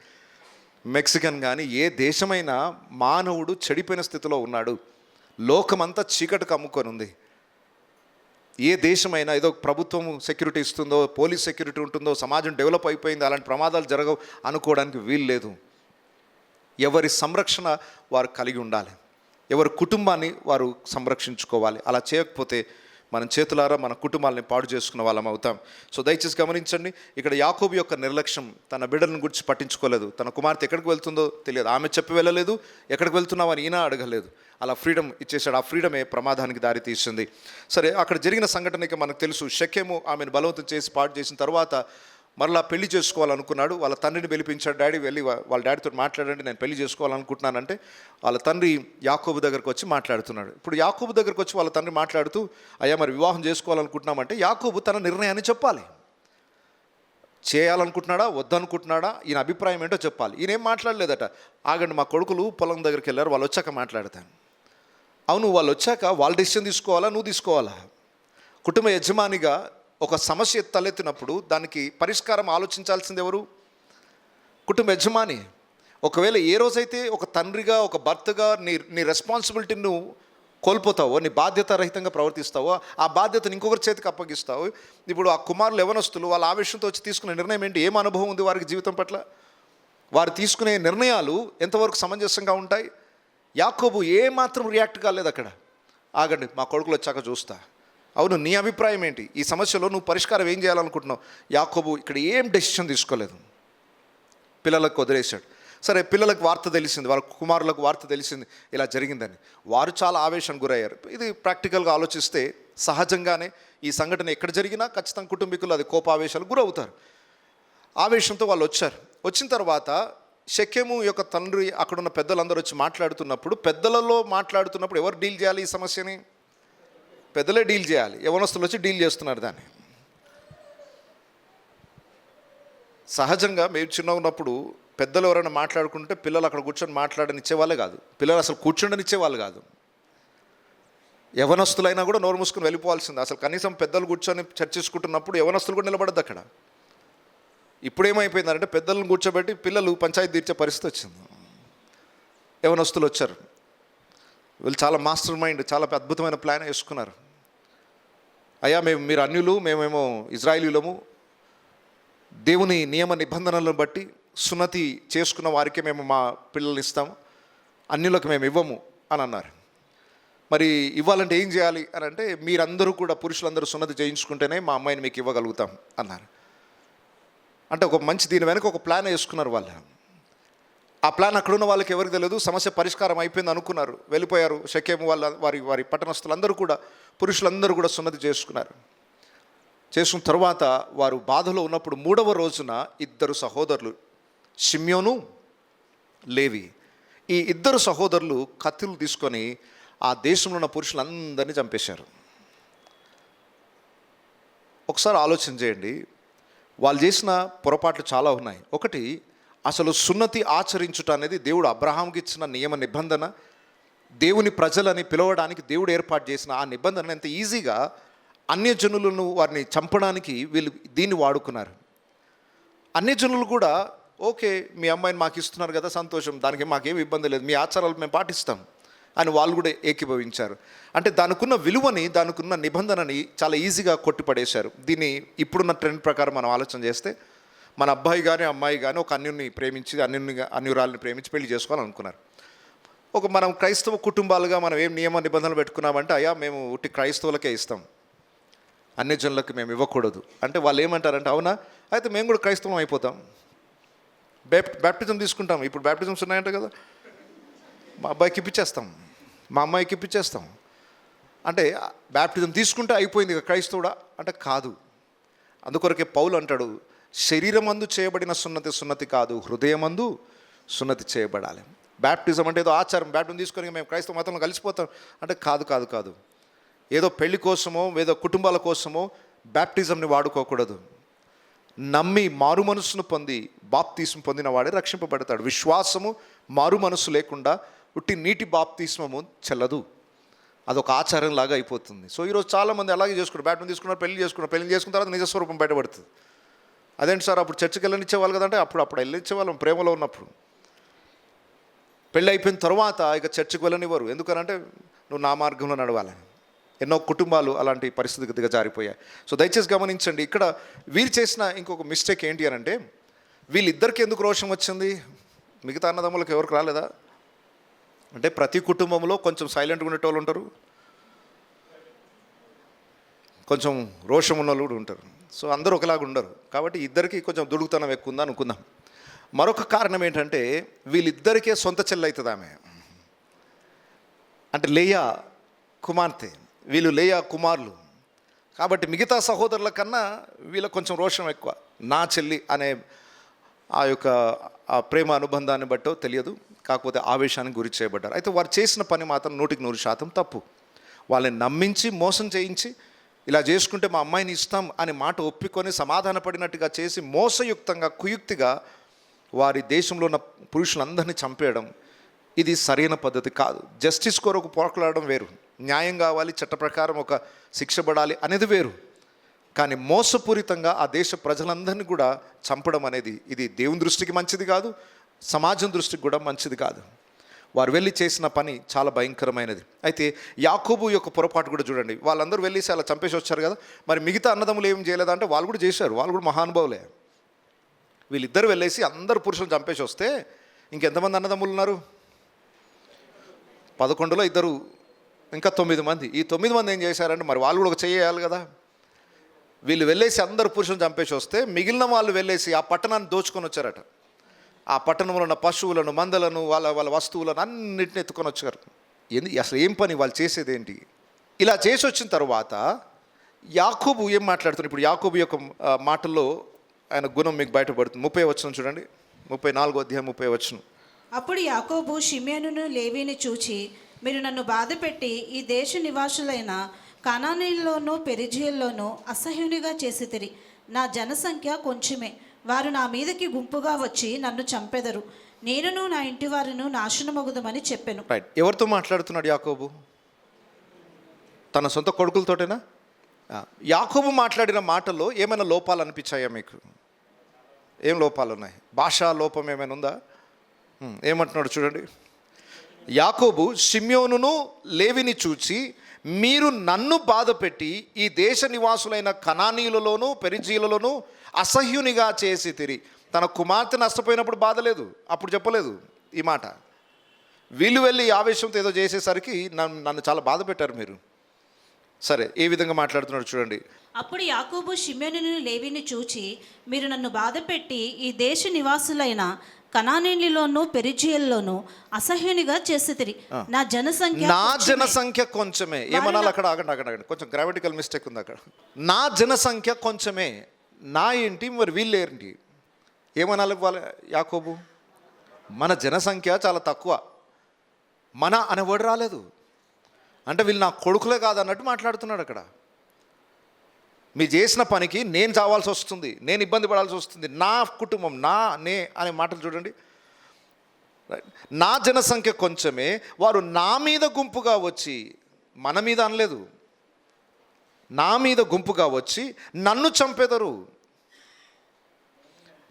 మెక్సికన్ కానీ, ఏ దేశమైనా మానవుడు చెడిపోయిన స్థితిలో ఉన్నాడు. లోకమంతా చీకటికి అమ్ముకొని ఉంది. ఏ దేశమైనా ఏదో ప్రభుత్వం సెక్యూరిటీ ఇస్తుందో, పోలీస్ సెక్యూరిటీ ఉంటుందో, సమాజం డెవలప్ అయిపోయింది, అలాంటి ప్రమాదాలు జరగవు అనుకోవడానికి వీలు లేదు. ఎవరి సంరక్షణ వారు కలిగి ఉండాలి, ఎవరి కుటుంబాన్ని వారు సంరక్షించుకోవాలి. అలా చేయకపోతే మనం చేతులారా మన కుటుంబాలని పాడు చేసుకున్న వాళ్ళం అవుతాం. సో దయచేసి గమనించండి, ఇక్కడ యాకోబు యొక్క నిర్లక్ష్యం, తన బిడ్డలను గురించి పట్టించుకోలేదు. తన కుమార్తె ఎక్కడికి వెళ్తుందో తెలియదు, ఆమె చెప్పి వెళ్ళలేదు, ఎక్కడికి వెళ్తున్నామని ఈయన అడగలేదు, అలా ఫ్రీడమ్ ఇచ్చేసాడు. ఆ ఫ్రీడమే ప్రమాదానికి దారి తీసింది. సరే, అక్కడ జరిగిన సంఘటనకి మనకు తెలుసు. షెకెము ఆమెను బలవంతం చేసి పాడు చేసిన తర్వాత మరలా పెళ్లి చేసుకోవాలనుకున్నాడు. వాళ్ళ తండ్రిని పిలిపించాడు. డాడీ వెళ్ళి వాళ్ళ డాడీతో మాట్లాడండి, నేను పెళ్లి చేసుకోవాలనుకుంటున్నానంటే వాళ్ళ తండ్రి యాకోబు దగ్గరకు వచ్చి మాట్లాడుతున్నాడు. ఇప్పుడు యాకోబు దగ్గరకు వచ్చి వాళ్ళ తండ్రి మాట్లాడుతూ, అయ్యా మరి వివాహం చేసుకోవాలనుకుంటున్నామంటే యాకోబు తన నిర్ణయాన్ని చెప్పాలి. చేయాలనుకుంటున్నాడా వద్దనుకుంటున్నాడా, ఈయన అభిప్రాయం ఏంటో చెప్పాలి. ఈయన ఏం మాట్లాడలేదట. ఆగండి, మా కొడుకులు పొలం దగ్గరికి వెళ్ళారు, వాళ్ళు వచ్చాక మాట్లాడతాను. అవును, వాళ్ళు వచ్చాక వాళ్ళ డెసిషన్ తీసుకోవాలా, నువ్వు తీసుకోవాలా? కుటుంబ యజమానిగా ఒక సమస్య తలెత్తినప్పుడు దానికి పరిష్కారం ఆలోచించాల్సింది ఎవరు? కుటుంబ యజమాని. ఒకవేళ ఏ రోజైతే ఒక తండ్రిగా, ఒక భర్తగా నీ రెస్పాన్సిబిలిటీని నువ్వు కోల్పోతావో, నీ బాధ్యత రహితంగా ప్రవర్తిస్తావో, ఆ బాధ్యతను ఇంకొకరి చేతికి అప్పగిస్తావు. ఇప్పుడు ఆ కుమారులు యవనస్తులు వాళ్ళ ఆవేశంతో వచ్చి తీసుకునే నిర్ణయం ఏంటి? ఏం అనుభవం ఉంది వారికి జీవితం పట్ల? వారు తీసుకునే నిర్ణయాలు ఎంతవరకు సమంజసంగా ఉంటాయి? యాకోబు ఏమాత్రం రియాక్ట్ కాలేదు అక్కడ. ఆగండి, మా కొడుకులు వచ్చాక చూస్తా. అవును, నీ అభిప్రాయం ఏంటి? ఈ సమస్యలో నువ్వు పరిష్కారం ఏం చేయాలనుకుంటున్నావు? యాకోబు ఇక్కడ ఏం డెసిషన్ తీసుకోలేదు, పిల్లలకు వదిలేశాడు. సరే, పిల్లలకు వార్త తెలిసింది, వాళ్ళ కుమారులకు వార్త తెలిసింది ఇలా జరిగిందని. వారు చాలా ఆవేశానికి గురయ్యారు. ఇది ప్రాక్టికల్గా ఆలోచిస్తే సహజంగానే ఈ సంఘటన ఎక్కడ జరిగినా ఖచ్చితంగా కుటుంబీకులు అది కోపావేశాలకు గురవుతారు. ఆవేశంతో వాళ్ళు వచ్చారు. వచ్చిన తర్వాత షెకెము యొక్క తండ్రి అక్కడున్న పెద్దలందరూ వచ్చి మాట్లాడుతున్నప్పుడు, పెద్దలలో మాట్లాడుతున్నప్పుడు ఎవరు డీల్ చేయాలి ఈ సమస్యని? పెద్దలే డీల్ చేయాలి. యవనస్తులు వచ్చి డీల్ చేస్తున్నారు దాన్ని. సహజంగా మేము చిన్న ఉన్నప్పుడు పెద్దలు ఎవరైనా మాట్లాడుకుంటే పిల్లలు అక్కడ కూర్చొని మాట్లాడనిచ్చేవాళ్ళే కాదు. పిల్లలు అసలు కూర్చొని కాదు. యవనస్తులైనా కూడా నోరు మూసుకుని వెళ్ళిపోవాల్సింది. అసలు కనీసం పెద్దలు కూర్చొని చర్చించుకుంటున్నప్పుడు యవనస్తులు కూడా నిలబడద్దు అక్కడ. ఇప్పుడు ఏమైపోయిందంటే పెద్దలను కూర్చోబెట్టి పిల్లలు పంచాయతీ తీర్చే పరిస్థితి వచ్చింది. యవనస్తులు వచ్చారు. వీళ్ళు చాలా మాస్టర్ మైండ్, చాలా అద్భుతమైన ప్లాన్ వేసుకున్నారు. అయ్యా, మీరు అన్యులు, మేమేమో ఇజ్రాయిలీలము, దేవుని నియమ నిబంధనలను బట్టి సున్నతి చేసుకున్న వారికే మేము మా పిల్లల్ని ఇస్తాము, అన్యులకు మేము ఇవ్వము అని అన్నారు. మరి ఇవ్వాలంటే ఏం చేయాలి అని అంటే, మీరందరూ కూడా పురుషులందరూ సున్నతి చేయించుకుంటేనే మా అమ్మాయిని మీకు ఇవ్వగలుగుతాం అన్నారు. అంటే ఒక మంచి దీని వెనక ఒక ప్లాన్ వేసుకున్నారు వాళ్ళు. ఆ ప్లాన్ అక్కడున్న వాళ్ళకి ఎవరికి తెలియదు. సమస్య పరిష్కారం అయిపోయింది అనుకున్నారు, వెళ్ళిపోయారు. షెకెము వాళ్ళ వారి పట్టణస్తులందరూ కూడా, పురుషులందరూ కూడా సున్నతి చేసుకున్నారు. చేసుకున్న తర్వాత వారు బాధలో ఉన్నప్పుడు 3వ రోజున 2 సహోదరులు, షిమ్యోను, లేవి, ఈ 2 సహోదరులు కత్తులు తీసుకొని ఆ దేశంలో ఉన్న పురుషులందరినీ చంపేశారు. ఒకసారి ఆలోచన చేయండి. వాళ్ళు చేసిన పొరపాట్లు చాలా ఉన్నాయి. ఒకటి, అసలు సున్నతి ఆచరించుట అనేది దేవుడు అబ్రహాంకి ఇచ్చిన నియమ నిబంధన. దేవుని ప్రజలని పిలవడానికి దేవుడు ఏర్పాటు చేసిన ఆ నిబంధన ఎంత ఈజీగా అన్యజనులను వారిని చంపడానికి వీళ్ళు దీన్ని వాడుకున్నారు. అన్యజనులు కూడా ఓకే, మీ అమ్మాయిని మాకు ఇస్తున్నారు కదా, సంతోషం, దానికి మాకేం ఇబ్బంది లేదు, మీ ఆచారాలు మేము పాటిస్తాం అని వాళ్ళు కూడా ఏకీభవించారు. అంటే దానికున్న విలువని, దానికున్న నిబంధనని చాలా ఈజీగా కొట్టిపడేశారు. దీన్ని ఇప్పుడున్న ట్రెండ్ ప్రకారం మనం ఆలోచన చేస్తే, మన అబ్బాయి కానీ అమ్మాయి కానీ ఒక అన్యుని ప్రేమించి అన్యురాలని ప్రేమించి పెళ్లి చేసుకోవాలనుకున్నారు. మనం క్రైస్తవ కుటుంబాలుగా మనం ఏం నియమ నిబంధనలు పెట్టుకున్నామంటే, అయ్యా మేము ఉట్టి క్రైస్తవులకే ఇస్తాం, అన్యజనులకు మేము ఇవ్వకూడదు అంటే, వాళ్ళు ఏమంటారంటే, అవునా అయితే మేము కూడా క్రైస్తవం అయిపోతాం, బ్యాప్టిజం తీసుకుంటాం. ఇప్పుడు బ్యాప్టిజమ్స్ ఉన్నాయంట కదా, మా అబ్బాయికి ఇప్పించేస్తాం, మా అమ్మాయికి ఇప్పించేస్తాం అంటే, బ్యాప్టిజం తీసుకుంటే అయిపోయింది ఇక క్రైస్తవుడా అంటే కాదు. అందుకొరకే పౌలు అంటాడు, శరీరమందు చేయబడిన సున్నతి కాదు, హృదయమందు సున్నతి చేయబడాలి. బ్యాప్టిజం అంటే ఏదో ఆచారం, బ్యాప్టిజం తీసుకొని మేము క్రైస్తవ మతంలో కలిసిపోతాం అంటే కాదు. ఏదో పెళ్లి కోసమో ఏదో కుటుంబాల కోసమో బ్యాప్టిజంని వాడుకోకూడదు. నమ్మి మారు మనస్సును పొంది బాప్తీసం పొందిన వాడే రక్షింపబడతాడు. విశ్వాసము మారు మనస్సు లేకుండా ఉట్టి నీటి బాప్తీస్మము చెల్లదు, అదొక ఆచారం లాగా అయిపోతుంది. సో ఈరోజు చాలామంది అలాగే చేసుకున్నారు, బ్యాప్టిజం తీసుకున్నారు, పెళ్లి చేసుకున్న తర్వాత నిజస్వరూపం బయటపడుతుంది. అదేంటి సార్, అప్పుడు చర్చికి వెళ్ళనిచ్చేవాళ్ళు కదంటే, అప్పుడు వెళ్ళనిచ్చేవాళ్ళం ప్రేమలో ఉన్నప్పుడు. పెళ్ళి అయిపోయిన తర్వాత ఇక చర్చికి వెళ్ళనివ్వరు, ఎందుకనంటే నువ్వు నా మార్గంలో నడవాలని. ఎన్నో కుటుంబాలు అలాంటి పరిస్థితికి దిగజారిపోయాయి. సో దయచేసి గమనించండి, ఇక్కడ వీరు చేసిన ఇంకొక మిస్టేక్ ఏంటి అని అంటే, వీళ్ళిద్దరికి ఎందుకు రోషం వచ్చింది, మిగతా అన్నదమ్ములకు ఎవరికి రాలేదా అంటే, ప్రతి కుటుంబంలో కొంచెం సైలెంట్గా ఉండేటోళ్ళు ఉంటారు, కొంచెం రోషం ఉన్న వాళ్ళు కూడా ఉంటారు. సో అందరూ ఒకలాగా ఉండరు. కాబట్టి ఇద్దరికి కొంచెం దుడుకుతనం ఎక్కువ ఉందా అనుకుందాం. మరొక కారణం ఏంటంటే, వీళ్ళిద్దరికే సొంత చెల్లి అవుతుంది ఆమె. అంటే లేయా కుమార్తె, వీళ్ళు లేయా కుమారులు. కాబట్టి మిగతా సహోదరుల కన్నా వీళ్ళకి కొంచెం రోషం ఎక్కువ. నా చెల్లి అనే ఆ ప్రేమ అనుబంధాన్ని బట్టో తెలియదు, కాకపోతే ఆవేశానికి గురి చేయబడ్డారు. అయితే వారు చేసిన పని మాత్రం 100% తప్పు. వాళ్ళని నమ్మించి మోసం చేయించి, ఇలా చేసుకుంటే మా అమ్మాయిని ఇస్తాం అనే మాట ఒప్పుకొని సమాధానపడినట్టుగా చేసి మోసయుక్తంగా కుయుక్తిగా వారి దేశంలో ఉన్న పురుషులందరినీ చంపేయడం, ఇది సరైన పద్ధతి కాదు. జస్టిస్ కొరకు పోరాడడం వేరు, న్యాయం కావాలి, చట్ట ప్రకారం ఒక శిక్ష పడాలి అనేది వేరు. కానీ మోసపూరితంగా ఆ దేశ ప్రజలందరినీ కూడా చంపడం అనేది ఇది దేవుని దృష్టికి మంచిది కాదు, సమాజం దృష్టికి కూడా మంచిది కాదు. వారు వెళ్ళి చేసిన పని చాలా భయంకరమైనది. అయితే యాకోబు యొక్క పొరపాటు కూడా చూడండి. వాళ్ళందరూ వెళ్ళేసి అలా చంపేసి వచ్చారు కదా, మరి మిగతా అన్నదమ్ములు ఏం చేయలేదంటే వాళ్ళు కూడా చేశారు, వాళ్ళు కూడా మహానుభావులే. వీళ్ళిద్దరు వెళ్ళేసి అందరు పురుషులు చంపేసి వస్తే ఇంకెంతమంది అన్నదమ్ములు ఉన్నారు? 11లో 2, ఇంకా 9 మంది. ఈ 9 మంది ఏం చేశారంటే, మరి వాళ్ళు కూడా ఒక చేయాలి కదా. వీళ్ళు వెళ్ళేసి అందరు పురుషులను చంపేసి వస్తే మిగిలిన వాళ్ళు వెళ్ళేసి ఆ పట్టణాన్ని దోచుకొని వచ్చారట. ఆ పట్టణంలో ఉన్న పశువులను, మందలను, వాళ్ళ వాళ్ళ వస్తువులను అన్నిటిని ఎత్తుకొని వచ్చారు. అసలు ఏం పని వాళ్ళు చేసేది ఏంటి? ఇలా చేసి వచ్చిన తర్వాత యాకోబు ఏం మాట్లాడుతున్నారు? ఇప్పుడు యాకోబు యొక్క మాటల్లో ఆయన గుణం మీకు బయటపడుతుంది. 30 వచనం చూడండి, 34వ అధ్యాయం 30 వచనం. అప్పుడు యాకోబు షిమ్యోనును లేవీని చూచి, మీరు నన్ను బాధపెట్టి ఈ దేశ నివాసులైన కనానీయుల్లోనూ పెరిజీయుల్లోనూ అసహ్యునిగా చేసితిరి. నా జనసంఖ్య కొంచెమే, వారు నా మీదకి గుంపుగా వచ్చి నన్ను చంపెదరు, నేనును నా ఇంటి వారిను నాశనమగుదమని చెప్పెను. రైట్. ఎవరితో మాట్లాడుతున్నాడు యాకోబు? తన సొంత కొడుకులతోటేనా? యాకోబు మాట్లాడిన మాటల్లో ఏమైనా లోపాలు అనిపించాయా మీకు? ఏం లోపాలు ఉన్నాయి? భాషా లోపం ఏమైనా ఉందా? ఏమంటున్నాడు చూడండి. యాకోబు షిమ్యోనును లేవిని చూచి, మీరు నన్ను బాధపెట్టి ఈ దేశ నివాసులైన కనానీయులలోనూ పెరిజీయులలోనూ అసహ్యునిగా చేసి తిరి. తన కుమార్తె నష్టపోయినప్పుడు బాధలేదు, అప్పుడు చెప్పలేదు ఈ మాట. వీళ్ళు వెళ్ళి ఆవేశంతో ఏదో చేసేసరికి నన్ను చాలా బాధ పెట్టారు మీరు. సరే, ఏ విధంగా మాట్లాడుతున్నాడు చూడండి. అప్పుడు యాకోబు షిమ్యోనును లేవిని చూచి, మీరు నన్ను బాధపెట్టి ఈ దేశ నివాసులైన కనానీయుల్లోనూ పెరిజీయుల్లోనూ అసహ్యునిగా చేసితిరి. నా జనసంఖ్య కొంచెమే. ఏమనాలి అక్కడ? ఆగండి, కొంచెం గ్రామటికల్ మిస్టేక్ ఉంది అక్కడ. నా జనసంఖ్య కొంచెమే. నా ఏంటి మరి వీళ్ళేంటి? ఏమనాలి వాళ్ళ యాకోబు? మన జనసంఖ్య చాలా తక్కువ. మన అనే వర్డ్ రాలేదు. అంటే వీళ్ళు నా కొడుకులే కాదన్నట్టు మాట్లాడుతున్నాడు అక్కడ. మీరు చేసిన పనికి నేను చావాల్సి వస్తుంది, నేను ఇబ్బంది పడాల్సి వస్తుంది, నా కుటుంబం నే అనే మాటలు చూడండి. నా జనసంఖ్య కొంచెమే, వారు నా మీద గుంపుగా వచ్చి, మన మీద అనలేదు, నా మీద గుంపుగా వచ్చి నన్ను చంపెదరు,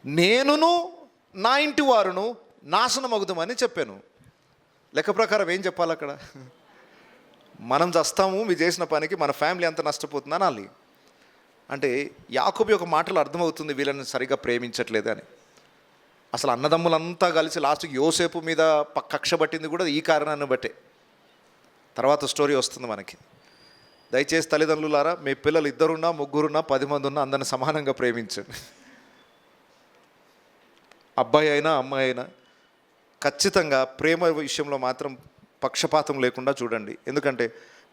నేనును నా ఇంటి వారును నాశనమగుదామని చెప్పాను. లెక్క ప్రకారం ఏం చెప్పాలి అక్కడ? మనం చస్తాము మీరు చేసిన పనికి, మన ఫ్యామిలీ అంతా నష్టపోతుంది అనాలి. అంటే యాకోబు యొక్క మాటలు అర్థమవుతుంది వీళ్ళని సరిగా ప్రేమించట్లేదు అని. అసలు అన్నదమ్ములంతా కలిసి లాస్ట్కి యోసేపు మీద కక్ష పట్టింది కూడా ఈ కారణాన్ని బట్టే. తర్వాత స్టోరీ వస్తుంది మనకి. దయచేసి తల్లిదండ్రులారా, మీ పిల్లలు 2 3 10 మంది ఉన్నా అందరిని సమానంగా ప్రేమించండి. అబ్బాయి అయినా అమ్మాయి అయినా ఖచ్చితంగా ప్రేమ విషయంలో మాత్రం పక్షపాతం లేకుండా చూడండి. ఎందుకంటే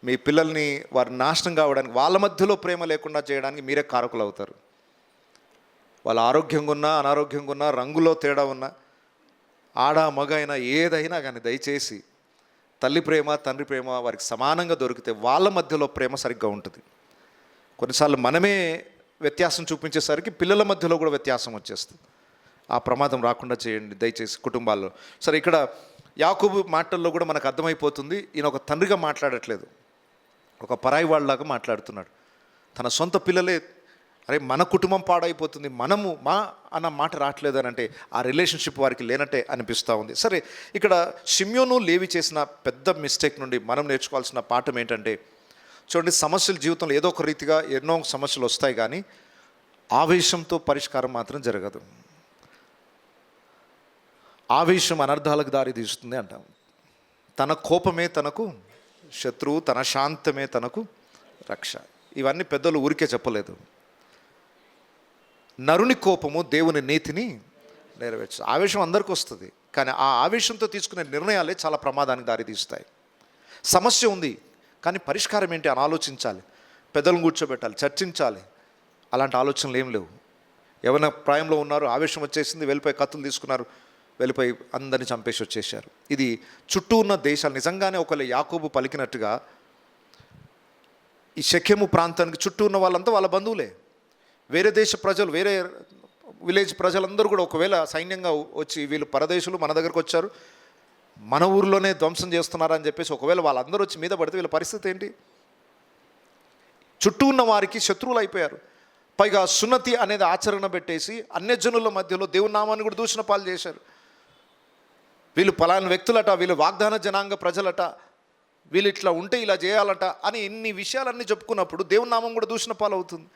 మీ పిల్లల్ని వారు నాశనం కావడానికి, వాళ్ళ మధ్యలో ప్రేమ లేకుండా చేయడానికి మీరే కారకులు అవుతారు. వాళ్ళు ఆరోగ్యంగా ఉన్నా అనారోగ్యంగా ఉన్నా, రంగులో తేడా ఉన్నా, ఆడ మగ అయినా ఏదైనా కానీ దయచేసి తల్లి ప్రేమ తండ్రి ప్రేమ వారికి సమానంగా దొరికితే వాళ్ళ మధ్యలో ప్రేమ సరిగ్గా ఉంటుంది. కొన్నిసార్లు మనమే వ్యత్యాసం చూపించేసరికి పిల్లల మధ్యలో కూడా వ్యత్యాసం వచ్చేస్తుంది. ఆ ప్రమాదం రాకుండా చేయండి దయచేసి కుటుంబాల్లో. సరే, ఇక్కడ యాకోబు మాటల్లో కూడా మనకు అర్థమైపోతుంది, ఈయన ఒక తండ్రిగా మాట్లాడట్లేదు, ఒక పరాయి వాళ్ళలాగా మాట్లాడుతున్నాడు. తన సొంత పిల్లలే అరే మన కుటుంబం పాడైపోతుంది, మనము మా అన్న మాట రావట్లేదు అని అంటే ఆ రిలేషన్షిప్ వారికి లేనట్టే అనిపిస్తూ ఉంది. సరే, ఇక్కడ షిమ్యోను లేవి చేసిన పెద్ద మిస్టేక్ నుండి మనం నేర్చుకోవాల్సిన పాఠం ఏంటంటే, చూడండి, సమస్యలు జీవితంలో ఏదో ఒక రీతిగా ఎన్నో సమస్యలు వస్తాయి, కానీ ఆవేశంతో పరిష్కారం మాత్రం జరగదు. ఆవేశం అనర్థాలకు దారి తీస్తుంది అంటాం. తన కోపమే తనకు శత్రువు, తన శాంతమే తనకు రక్ష. ఇవన్నీ పెద్దలు ఊరికే చెప్పలేదు. నరుని కోపము దేవుని నీతిని నెరవేర్చు. ఆవేశం అందరికీ వస్తుంది, కానీ ఆ ఆవేశంతో తీసుకునే నిర్ణయాలే చాలా ప్రమాదానికి దారితీస్తాయి. సమస్య ఉంది, కానీ పరిష్కారం ఏంటి అని ఆలోచించాలి, పెద్దలను కూర్చోబెట్టాలి, చర్చించాలి. అలాంటి ఆలోచనలు ఏం లేవు. ఎవరైనా ప్రాయంలో ఉన్నారు, ఆవేశం వచ్చేసింది, వెళ్ళిపోయి కత్తులు తీసుకున్నారు, వెళ్ళిపోయి అందరిని చంపేసి వచ్చేసారు. ఇది చుట్టూ ఉన్న దేశాలు నిజంగానే ఒకవేళ యాకోబు పలికినట్టుగా ఈ షెకెము ప్రాంతానికి చుట్టూ ఉన్న వాళ్ళంతా వాళ్ళ బంధువులే. వేరే దేశ ప్రజలు, వేరే విలేజ్ ప్రజలందరూ కూడా ఒకవేళ సైన్యంగా వచ్చి వీళ్ళు పరదేశులు మన దగ్గరకు వచ్చారు, మన ఊరిలోనే ధ్వంసం చేస్తున్నారని చెప్పేసి ఒకవేళ వాళ్ళందరూ వచ్చి మీద పడితే వీళ్ళ పరిస్థితి ఏంటి? చుట్టూ ఉన్న వారికి శత్రువులు అయిపోయారు. పైగా సున్నతి అనేది ఆచరణ పెట్టేసి అన్యజనుల మధ్యలో దేవుని నామాన్ని కూడా దూషణ పాలు చేశారు. వీళ్ళు పలానా వ్యక్తులట, వీళ్ళు వాగ్దాన జనాంగ ప్రజలట, వీళ్ళు ఇట్లా ఉంటే ఇలా చేయాలట అని ఇన్ని విషయాలన్నీ చెప్పుకున్నప్పుడు దేవుని నామం కూడా దూషణ పాలు అవుతుంది.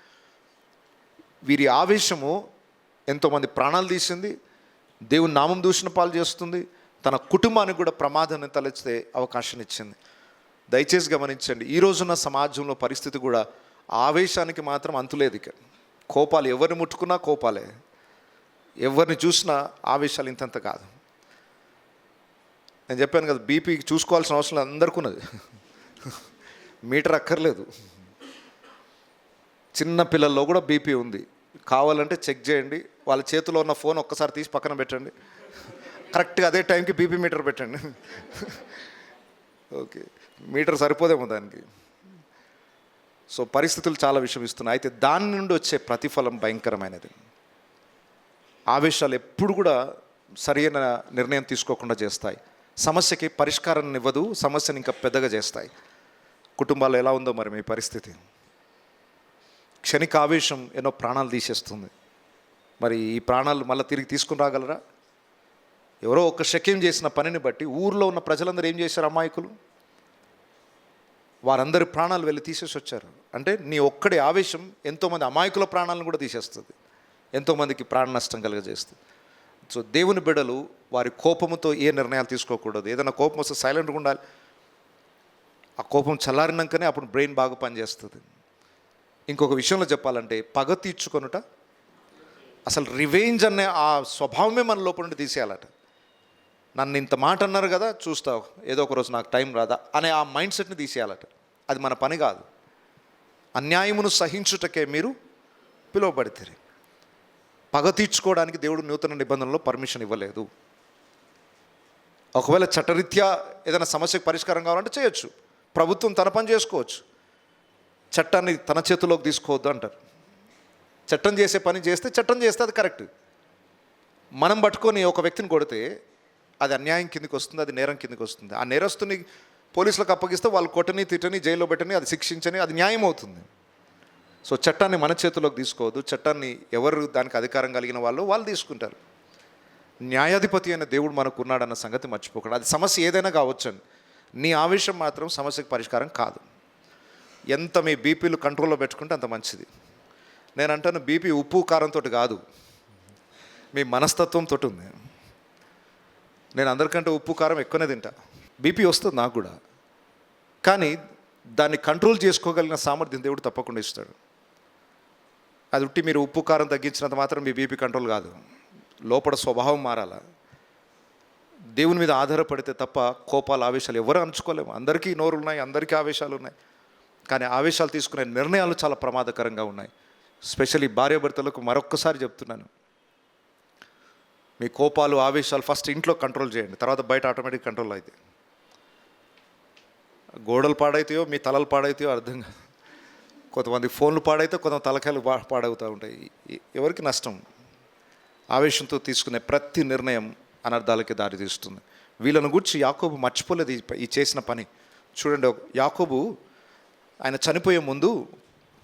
వీరి ఆవేశము ఎంతోమంది ప్రాణాలు తీసింది, దేవుని నామం దూషణ పాలు చేస్తుంది, తన కుటుంబానికి కూడా ప్రమాదాన్ని తలెత్తే అవకాశం ఇచ్చింది. దయచేసి గమనించండి, ఈ రోజున్న సమాజంలో పరిస్థితి కూడా ఆవేశానికి మాత్రం అంతులేదు. ఇక కోపాలు ఎవరిని ముట్టుకున్నా కోపాలే. ఎవరిని చూసినా ఆవేశాలు ఇంతంత కాదు. నేను చెప్పాను కదా, బీపీ చూసుకోవాల్సిన అవసరం అందరికీ ఉన్నది. మీటర్ అక్కర్లేదు. చిన్న పిల్లల్లో కూడా బీపీ ఉంది. కావాలంటే చెక్ చేయండి. వాళ్ళ చేతిలో ఉన్న ఫోన్ ఒక్కసారి తీసి పక్కన పెట్టండి, కరెక్ట్గా అదే టైంకి బీపీ మీటర్ పెట్టండి. ఓకే, మీటర్ సరిపోదేమో దానికి. సో పరిస్థితులు చాలా విషమిస్తున్నాయి. అయితే దాని నుండి వచ్చే ప్రతిఫలం భయంకరమైనది. ఆవేశాలు ఎప్పుడు కూడా సరైన నిర్ణయం తీసుకోకుండా చేస్తాయి. సమస్యకి పరిష్కారాన్ని ఇవ్వదు, సమస్యను ఇంకా పెద్దగా చేస్తాయి. కుటుంబాల్లో ఎలా ఉందో మరి మీ పరిస్థితి. క్షణిక ఆవేశం ఎన్నో ప్రాణాలు తీసేస్తుంది. మరి ఈ ప్రాణాలు మళ్ళీ తిరిగి తీసుకుని రాగలరా? ఎవరో ఒక షక్యం చేసిన పనిని బట్టి ఊర్లో ఉన్న ప్రజలందరూ ఏం చేశారు? అమాయకులు. వారందరి ప్రాణాలు వెళ్ళి తీసేసి వచ్చారు. అంటే నీ ఒక్కడి ఆవేశం ఎంతోమంది అమాయకుల ప్రాణాలను కూడా తీసేస్తుంది, ఎంతోమందికి ప్రాణ నష్టం కలుగజేస్తుంది. సో దేవుని బిడ్డలు వారి కోపముతో ఏ నిర్ణయాలు తీసుకోకూడదు. ఏదైనా కోపం వస్తే సైలెంట్గా ఉండాలి. ఆ కోపం చల్లారినాకనే అప్పుడు బ్రెయిన్ బాగా పనిచేస్తుంది. ఇంకొక విషయంలో చెప్పాలంటే, పగ తీర్చుకొనుట, అసలు రివెంజ్ అనే ఆ స్వభావమే మన లోపల నుండి తీసేయాలట. నన్ను ఇంత మాట అన్నారు కదా, చూస్తావు ఏదో ఒక రోజు నాకు టైం రాదా అనే ఆ మైండ్ సెట్ని తీసేయాలట. అది మన పని కాదు. అన్యాయమును సహించుటకే మీరు పిలువబడితే. పగ తీర్చుకోవడానికి దేవుడు నూతన నిబంధనలో పర్మిషన్ ఇవ్వలేదు. ఒకవేళ చట్టరీత్యా ఏదైనా సమస్యకు పరిష్కారం కావాలంటే చేయొచ్చు. ప్రభుత్వం తన పని చేసుకోవచ్చు. చట్టాన్ని తన చేతిలోకి తీసుకోవద్దు అంటారు. చట్టం చేసే పని చేస్తే, చట్టం చేస్తే అది కరెక్ట్. మనం పట్టుకొని ఒక వ్యక్తిని కొడితే అది అన్యాయం కిందకి వస్తుంది, అది నేరం కిందకి వస్తుంది. ఆ నేరస్తుని పోలీసులకు అప్పగిస్తే వాళ్ళు కొట్టని, తిట్టని, జైల్లో పెట్టని, అది శిక్షించని, అది న్యాయం అవుతుంది. సో చట్టాన్ని మన చేతిలోకి తీసుకోవద్దు. చట్టాన్ని ఎవరు దానికి అధికారం కలిగిన వాళ్ళు తీసుకుంటారు. న్యాయాధిపతి అనే దేవుడు మనకు ఉన్నాడన్న సంగతి మర్చిపోకుండా. అది సమస్య ఏదైనా కావచ్చండి. నీ ఆవేశం మాత్రం సమస్యకు పరిష్కారం కాదు. ఎంత మీ బీపీలు కంట్రోల్లో పెట్టుకుంటే అంత మంచిది. నేను అంటాను, బీపీ ఉప్పు కారంతో కాదు, మీ మనస్తత్వంతో ఉంది. నేను అందరికంటే ఉప్పు కారం ఎక్కువనే తింటా. బీపీ వస్తుంది నాకు కూడా, కానీ దాన్ని కంట్రోల్ చేసుకోగలిగిన సామర్థ్యం దేవుడు తప్పకుండా ఇస్తాడు. అది ఉట్టి మీరు ఉప్పు కారం తగ్గించినంత మాత్రం మీ బీపీ కంట్రోల్ కాదు. లోపల స్వభావం మారాల. దేవుని మీద ఆధారపడితే తప్ప కోపాలు, ఆవేశాలు ఎవరు అంచుకోలేము. అందరికీ నోరులు ఉన్నాయి, అందరికీ ఆవేశాలు ఉన్నాయి. కానీ ఆవేశాలు తీసుకునే నిర్ణయాలు చాలా ప్రమాదకరంగా ఉన్నాయి. స్పెషల్లీ భార్యాభర్తలకు మరొక్కసారి చెప్తున్నాను, మీ కోపాలు, ఆవేశాలు ఫస్ట్ ఇంట్లో కంట్రోల్ చేయండి, తర్వాత బయట ఆటోమేటిక్ కంట్రోల్ అవుతాయి. గోడలు పాడైతాయో మీ తలలు పాడైతాయో అర్థం కాదు. కొంతమంది ఫోన్లు పాడైతే, కొంతమంది తలకాయలు పాడవుతూ ఉంటాయి. ఎవరికి నష్టం? ఆవేశంతో తీసుకునే ప్రతి నిర్ణయం అనర్థాలకి దారితీస్తుంది. వీళ్ళను గురించి యాకోబు మర్చిపోలేదు ఈ చేసిన పని. చూడండి, యాకోబు ఆయన చనిపోయే ముందు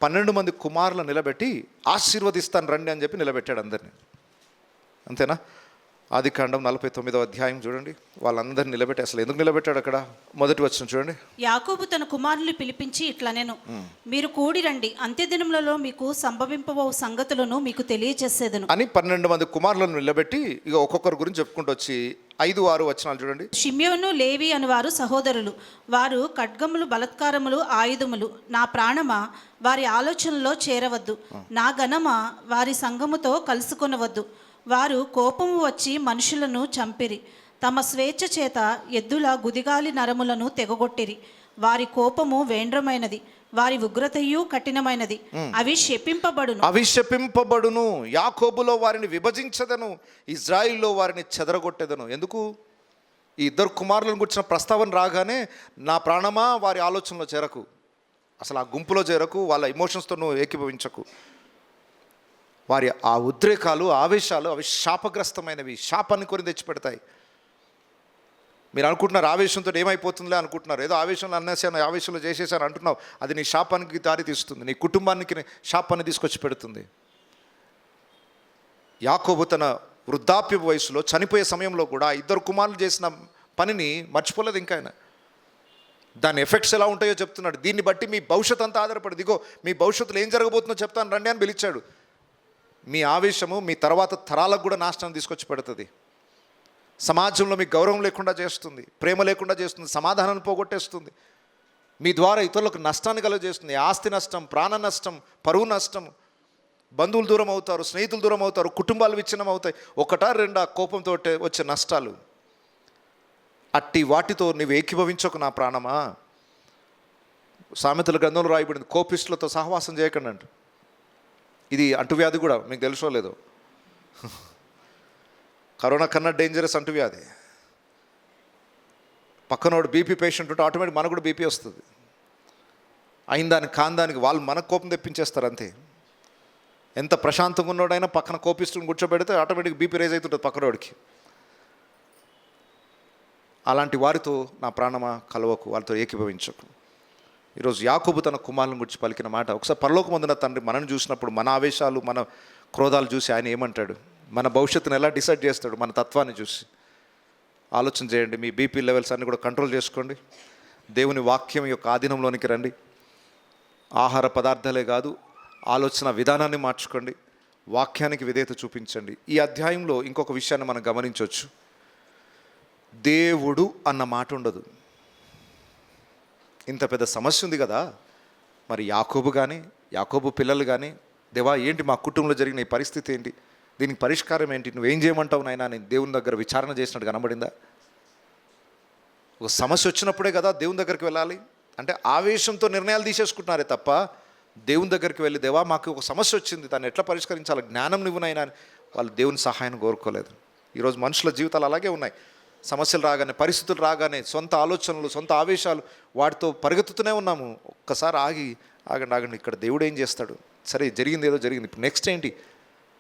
12 మంది కుమారులను నిలబెట్టి ఆశీర్వదిస్తాను రండి అని చెప్పి నిలబెట్టాడు అందరినీ. అంతేనా? ఆదికాండం 49వ అధ్యాయం చూడండి. వాళ్ళందరినీ నిలబెట్టి, అసలు ఎందుకు నిలబెట్టాడు అక్కడ? మొదటి వచనం చూడండి. యాకోబు తన కుమారులు పిలిపించి ఇట్లనెను, మీరు కూడి రండి, అంత్యదినములలో మీకు సంభవింపబో సంగతులను మీకు తెలియజేసేదను అని 12 మంది కుమారులను నిలబెట్టి ఇక ఒక్కొక్కరి గురించి చెప్పుకుంటూ వచ్చి 5-6 వచనాలు చూడండి. షిమ్యోను, లేవి అనువారు సహోదరులు. వారు ఖడ్గములు, బలత్కారములు, ఆయుధములు. నా ప్రాణమా, వారి ఆలోచనలో చేరవద్దు. నా ఘనమా, వారి సంఘముతో కలుసుకొనవద్దు. వారు కోపము వచ్చి మనుషులను చంపిరి. తమ స్వేచ్ఛ చేత ఎద్దుల గుదిగాలి నరములను తెగగొట్టిరి. వారి కోపము వేండ్రమైనది, వారి ఉగ్రతయు కఠినమైనది. అవి శపింపబడును. యాకోబులో వారిని విభజించదను, ఇజ్రాయిల్లో వారిని చెదరగొట్టెదను. ఎందుకు? ఈ ఇద్దరు కుమారులను గురించిన ప్రస్తావన రాగానే, నా ప్రాణమా వారి ఆలోచనలో చేరకు, అసలు ఆ గుంపులో చేరకు, వాళ్ళ ఎమోషన్స్తో నువ్వు ఏకీభవించకు. వారి ఆ ఉద్రేకాలు, ఆవేశాలు అవి శాపగ్రస్తమైనవి, శాపాన్ని కొని తెచ్చిపెడతాయి. మీరు అనుకుంటున్నారు ఆవేశంతో ఏమైపోతుందిలే అనుకుంటున్నారు. ఏదో ఆవేశంలో అన్నేసాను, ఆవేశంలో చేసేసాను అంటున్నావు. అది నీ శాపానికి దారి తీస్తుంది, నీ కుటుంబానికి శాపాన్ని తీసుకొచ్చి పెడుతుంది. యాకోబు తన వృద్ధాప్య వయసులో చనిపోయే సమయంలో కూడా 2 కుమారులు చేసిన పనిని మర్చిపోలేదు ఇంకా ఆయన. దాని ఎఫెక్ట్స్ ఎలా ఉంటాయో చెప్తున్నాడు. దీన్ని బట్టి మీ భవిష్యత్తు అంతా ఆధారపడింది. ఇగో మీ భవిష్యత్తులో ఏం జరగబోతుందో చెప్తాను రండి అని పిలిచాడు. మీ ఆవేశము మీ తర్వాత తరాలకు కూడా నాశనం తీసుకొచ్చి పెడుతుంది. సమాజంలో మీకు గౌరవం లేకుండా చేస్తుంది, ప్రేమ లేకుండా చేస్తుంది, సమాధానాన్ని పోగొట్టేస్తుంది. మీ ద్వారా ఇతరులకు నష్టాన్ని కలుగజేస్తుంది. ఆస్తి నష్టం, ప్రాణ నష్టం, పరువు నష్టం. బంధువులు దూరం అవుతారు, స్నేహితులు దూరం అవుతారు, కుటుంబాలు విచ్ఛిన్నం అవుతాయి. ఒకటా రెండా కోపంతో వచ్చే నష్టాలు. అట్టి వాటితో నువ్వు ఏకీభవించకు నా ప్రాణమా. సామెతల గ్రంథంలో రాయబడింది, కోపిష్టులతో సహవాసం చేయకండి అంట. ఇది అంటువ్యాధి కూడా, మీకు తెలుసో లేదో. కరోనా కన్నా డేంజరస్ అంటువ్యాధి. పక్కనోడు బీపీ పేషెంట్ ఉంటే ఆటోమేటిక్ మనకు కూడా బీపీ వస్తుంది. అయిన దానికి కాని దానికి వాళ్ళు మనకు కోపం తెప్పించేస్తారు అంతే. ఎంత ప్రశాంతంగా ఉన్నోడైనా పక్కన కోపిస్తుని కూర్చోబెడితే ఆటోమేటిక్ బీపీ రైజ్ అవుతుంటుంది పక్కనోడికి. అలాంటి వారితో నా ప్రాణమా కలవకు, వాళ్ళతో ఏకీభవించకు. ఈరోజు యాకోబు తన కుమారులను గురించి పలికిన మాట, ఒకసారి పరలోకమందున తండ్రి మనల్ని చూసినప్పుడు మన ఆవేశాలు, మన క్రోధాలు చూసి ఆయన ఏమంటాడు, మన భవిష్యత్తును ఎలా డిసైడ్ చేస్తాడు, మన తత్వాన్ని చూసి ఆలోచన చేయండి. మీ బీపీ లెవెల్స్ అన్నీ కూడా కంట్రోల్ చేసుకోండి. దేవుని వాక్యం యొక్క ఆధీనంలోనికి రండి. ఆహార పదార్థాలే కాదు, ఆలోచన విధానాన్ని మార్చుకోండి. వాక్యానికి విధేయత చూపించండి. ఈ అధ్యాయంలో ఇంకొక విషయాన్ని మనం గమనించవచ్చు. దేవుడు అన్న మాట ఉండదు. ఇంత పెద్ద సమస్య ఉంది కదా, మరి యాకోబు పిల్లలు కానీ, దేవా ఏంటి మా కుటుంబంలో జరిగిన ఈ పరిస్థితి ఏంటి, దీనికి పరిష్కారం ఏంటి, నువ్వేం చేయమంటావు నాయనా అని దేవుని దగ్గర విచారణ చేసినట్టు కనబడిందా? ఒక సమస్య వచ్చినప్పుడే కదా దేవుని దగ్గరికి వెళ్ళాలి. అంటే ఆవేశంతో నిర్ణయాలు తీసేసుకుంటున్నారే తప్ప దేవుని దగ్గరికి వెళ్ళి, దేవా మాకు ఒక సమస్య వచ్చింది, దాన్ని ఎట్లా పరిష్కరించాలి, జ్ఞానం నువ్వునైనా అని వాళ్ళు దేవుని సహాయాన్ని కోరుకోలేదు. ఈరోజు మనుషుల జీవితాలు అలాగే ఉన్నాయి. సమస్యలు రాగానే, పరిస్థితులు రాగానే సొంత ఆలోచనలు, సొంత ఆవేశాలు, వాటితో పరిగెత్తుతూనే ఉన్నాము. ఒక్కసారి ఆగండి, ఇక్కడ దేవుడు ఏం చేస్తాడు, సరే జరిగింది ఏదో జరిగింది, ఇప్పుడు నెక్స్ట్ ఏంటి,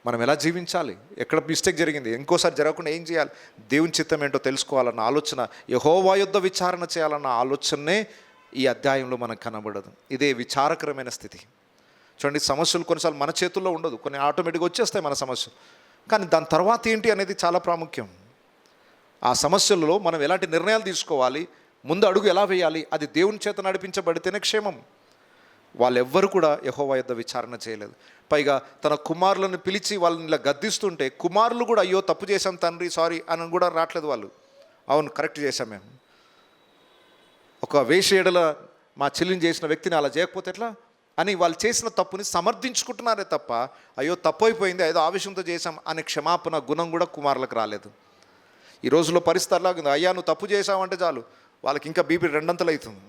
మనం ఎలా జీవించాలి, ఎక్కడ మిస్టేక్ జరిగింది, ఇంకోసారి జరగకుండా ఏం చేయాలి, దేవుని చిత్తం ఏంటో తెలుసుకోవాలన్న ఆలోచన, యెహోవా యొద్ద విచారణ చేయాలన్న ఆలోచనే ఈ అధ్యాయంలో మనకు కనబడదు. ఇదే విచారకరమైన స్థితి. చూడండి, సమస్యలు కొన్నిసార్లు మన చేతుల్లో ఉండదు, కొన్ని ఆటోమేటిక్గా వచ్చేస్తాయి మన సమస్యలు. కానీ దాని తర్వాత ఏంటి అనేది చాలా ప్రాముఖ్యం. ఆ సమస్యలలో మనం ఎలాంటి నిర్ణయాలు తీసుకోవాలి, ముందు అడుగు ఎలా వేయాలి, అది దేవుని చేత నడిపించబడితేనే క్షేమం. వాళ్ళెవ్వరు కూడా యెహోవా యొద్ద విచారణ చేయలేదు. పైగా తన కుమారులను పిలిచి వాళ్ళని ఇలా గద్దిస్తుంటే కుమారులు కూడా, అయ్యో తప్పు చేశాం తండ్రి సారీ అని కూడా రావట్లేదు వాళ్ళు. అవును కరెక్ట్ చేశాం మేము. ఒక వేశ్యడల మా చెల్లిని చేసిన వ్యక్తిని అలా చేయకపోతే ఎట్లా అని వాళ్ళు చేసిన తప్పుని సమర్థించుకుంటున్నారే తప్ప, అయ్యో తప్పు అయిపోయింది ఏదో ఆవేశంతో చేశాం అనే క్షమాపణ గుణం కూడా కుమారులకు రాలేదు. ఈ రోజుల్లో పరిస్థితి అలాగే, అయ్యా నువ్వు తప్పు చేశావంటే చాలు వాళ్ళకి ఇంకా బీపీ రెండంతలు అవుతుంది.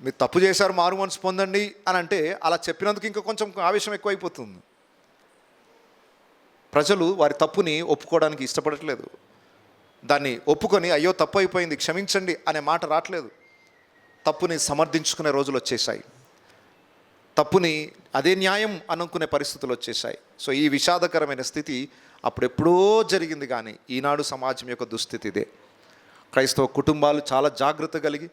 మీరు తప్పు చేశారు, మారు మనసు పొందండి అని అంటే అలా చెప్పినందుకు ఇంకా కొంచెం ఆవేశం ఎక్కువైపోతుంది. ప్రజలు వారి తప్పుని ఒప్పుకోవడానికి ఇష్టపడట్లేదు. దాన్ని ఒప్పుకొని అయ్యో తప్పు అయిపోయింది క్షమించండి అనే మాట రావట్లేదు. తప్పుని సమర్థించుకునే రోజులు వచ్చేసాయి. తప్పుని అదే న్యాయం అనుకునే పరిస్థితులు వచ్చేసాయి. సో ఈ విషాదకరమైన స్థితి అప్పుడెప్పుడో జరిగింది, కానీ ఈనాడు సమాజం యొక్క దుస్థితి ఇదే. క్రైస్తవ కుటుంబాలు చాలా జాగ్రత్త కలిగి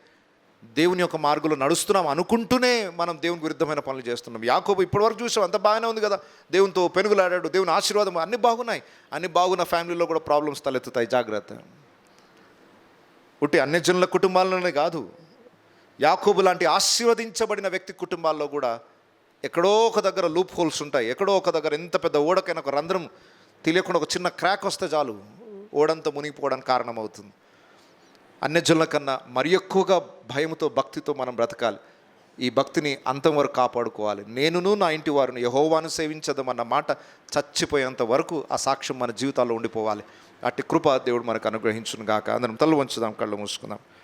దేవుని యొక్క మార్గంలో నడుస్తున్నాం అనుకుంటూనే మనం దేవుని విరుద్ధమైన పనులు చేస్తున్నాం. యాకోబు ఇప్పటివరకు చూసాం, అంత బాగానే ఉంది కదా, దేవునితో పెనుగులాడాడు, దేవుని ఆశీర్వాదం అన్నీ బాగున్నాయి. అన్ని బాగున్న ఫ్యామిలీలో కూడా ప్రాబ్లమ్స్ తలెత్తుతాయి, జాగ్రత్త. ఉట్టి అన్యజనుల కుటుంబాల్లోనే కాదు, యాకోబు లాంటి ఆశీర్వదించబడిన వ్యక్తి కుటుంబాల్లో కూడా ఎక్కడో ఒక దగ్గర లూప్ హోల్స్ ఉంటాయి. ఎక్కడో ఒక దగ్గర ఎంత పెద్ద ఓడకైనా ఒక రంధ్రం తెలియకుండా ఒక చిన్న క్రాక్ వస్తే చాలు ఓడంతా మునిగిపోవడానికి కారణమవుతుంది. అన్యజనుల కన్నా మరి ఎక్కువగా భయముతో, భక్తితో మనం బ్రతకాలి. ఈ భక్తిని అంతం వరకు కాపాడుకోవాలి. నేనును నా ఇంటి వారిని యెహోవాను సేవించదమన్న మాట చచ్చిపోయేంత వరకు ఆ సాక్ష్యం మన జీవితాల్లో ఉండిపోవాలి. అట్టి కృప దేవుడు మనకు అనుగ్రహించును గాక. అందరం తల వంచుదాం, కళ్ళు మూసుకుందాం.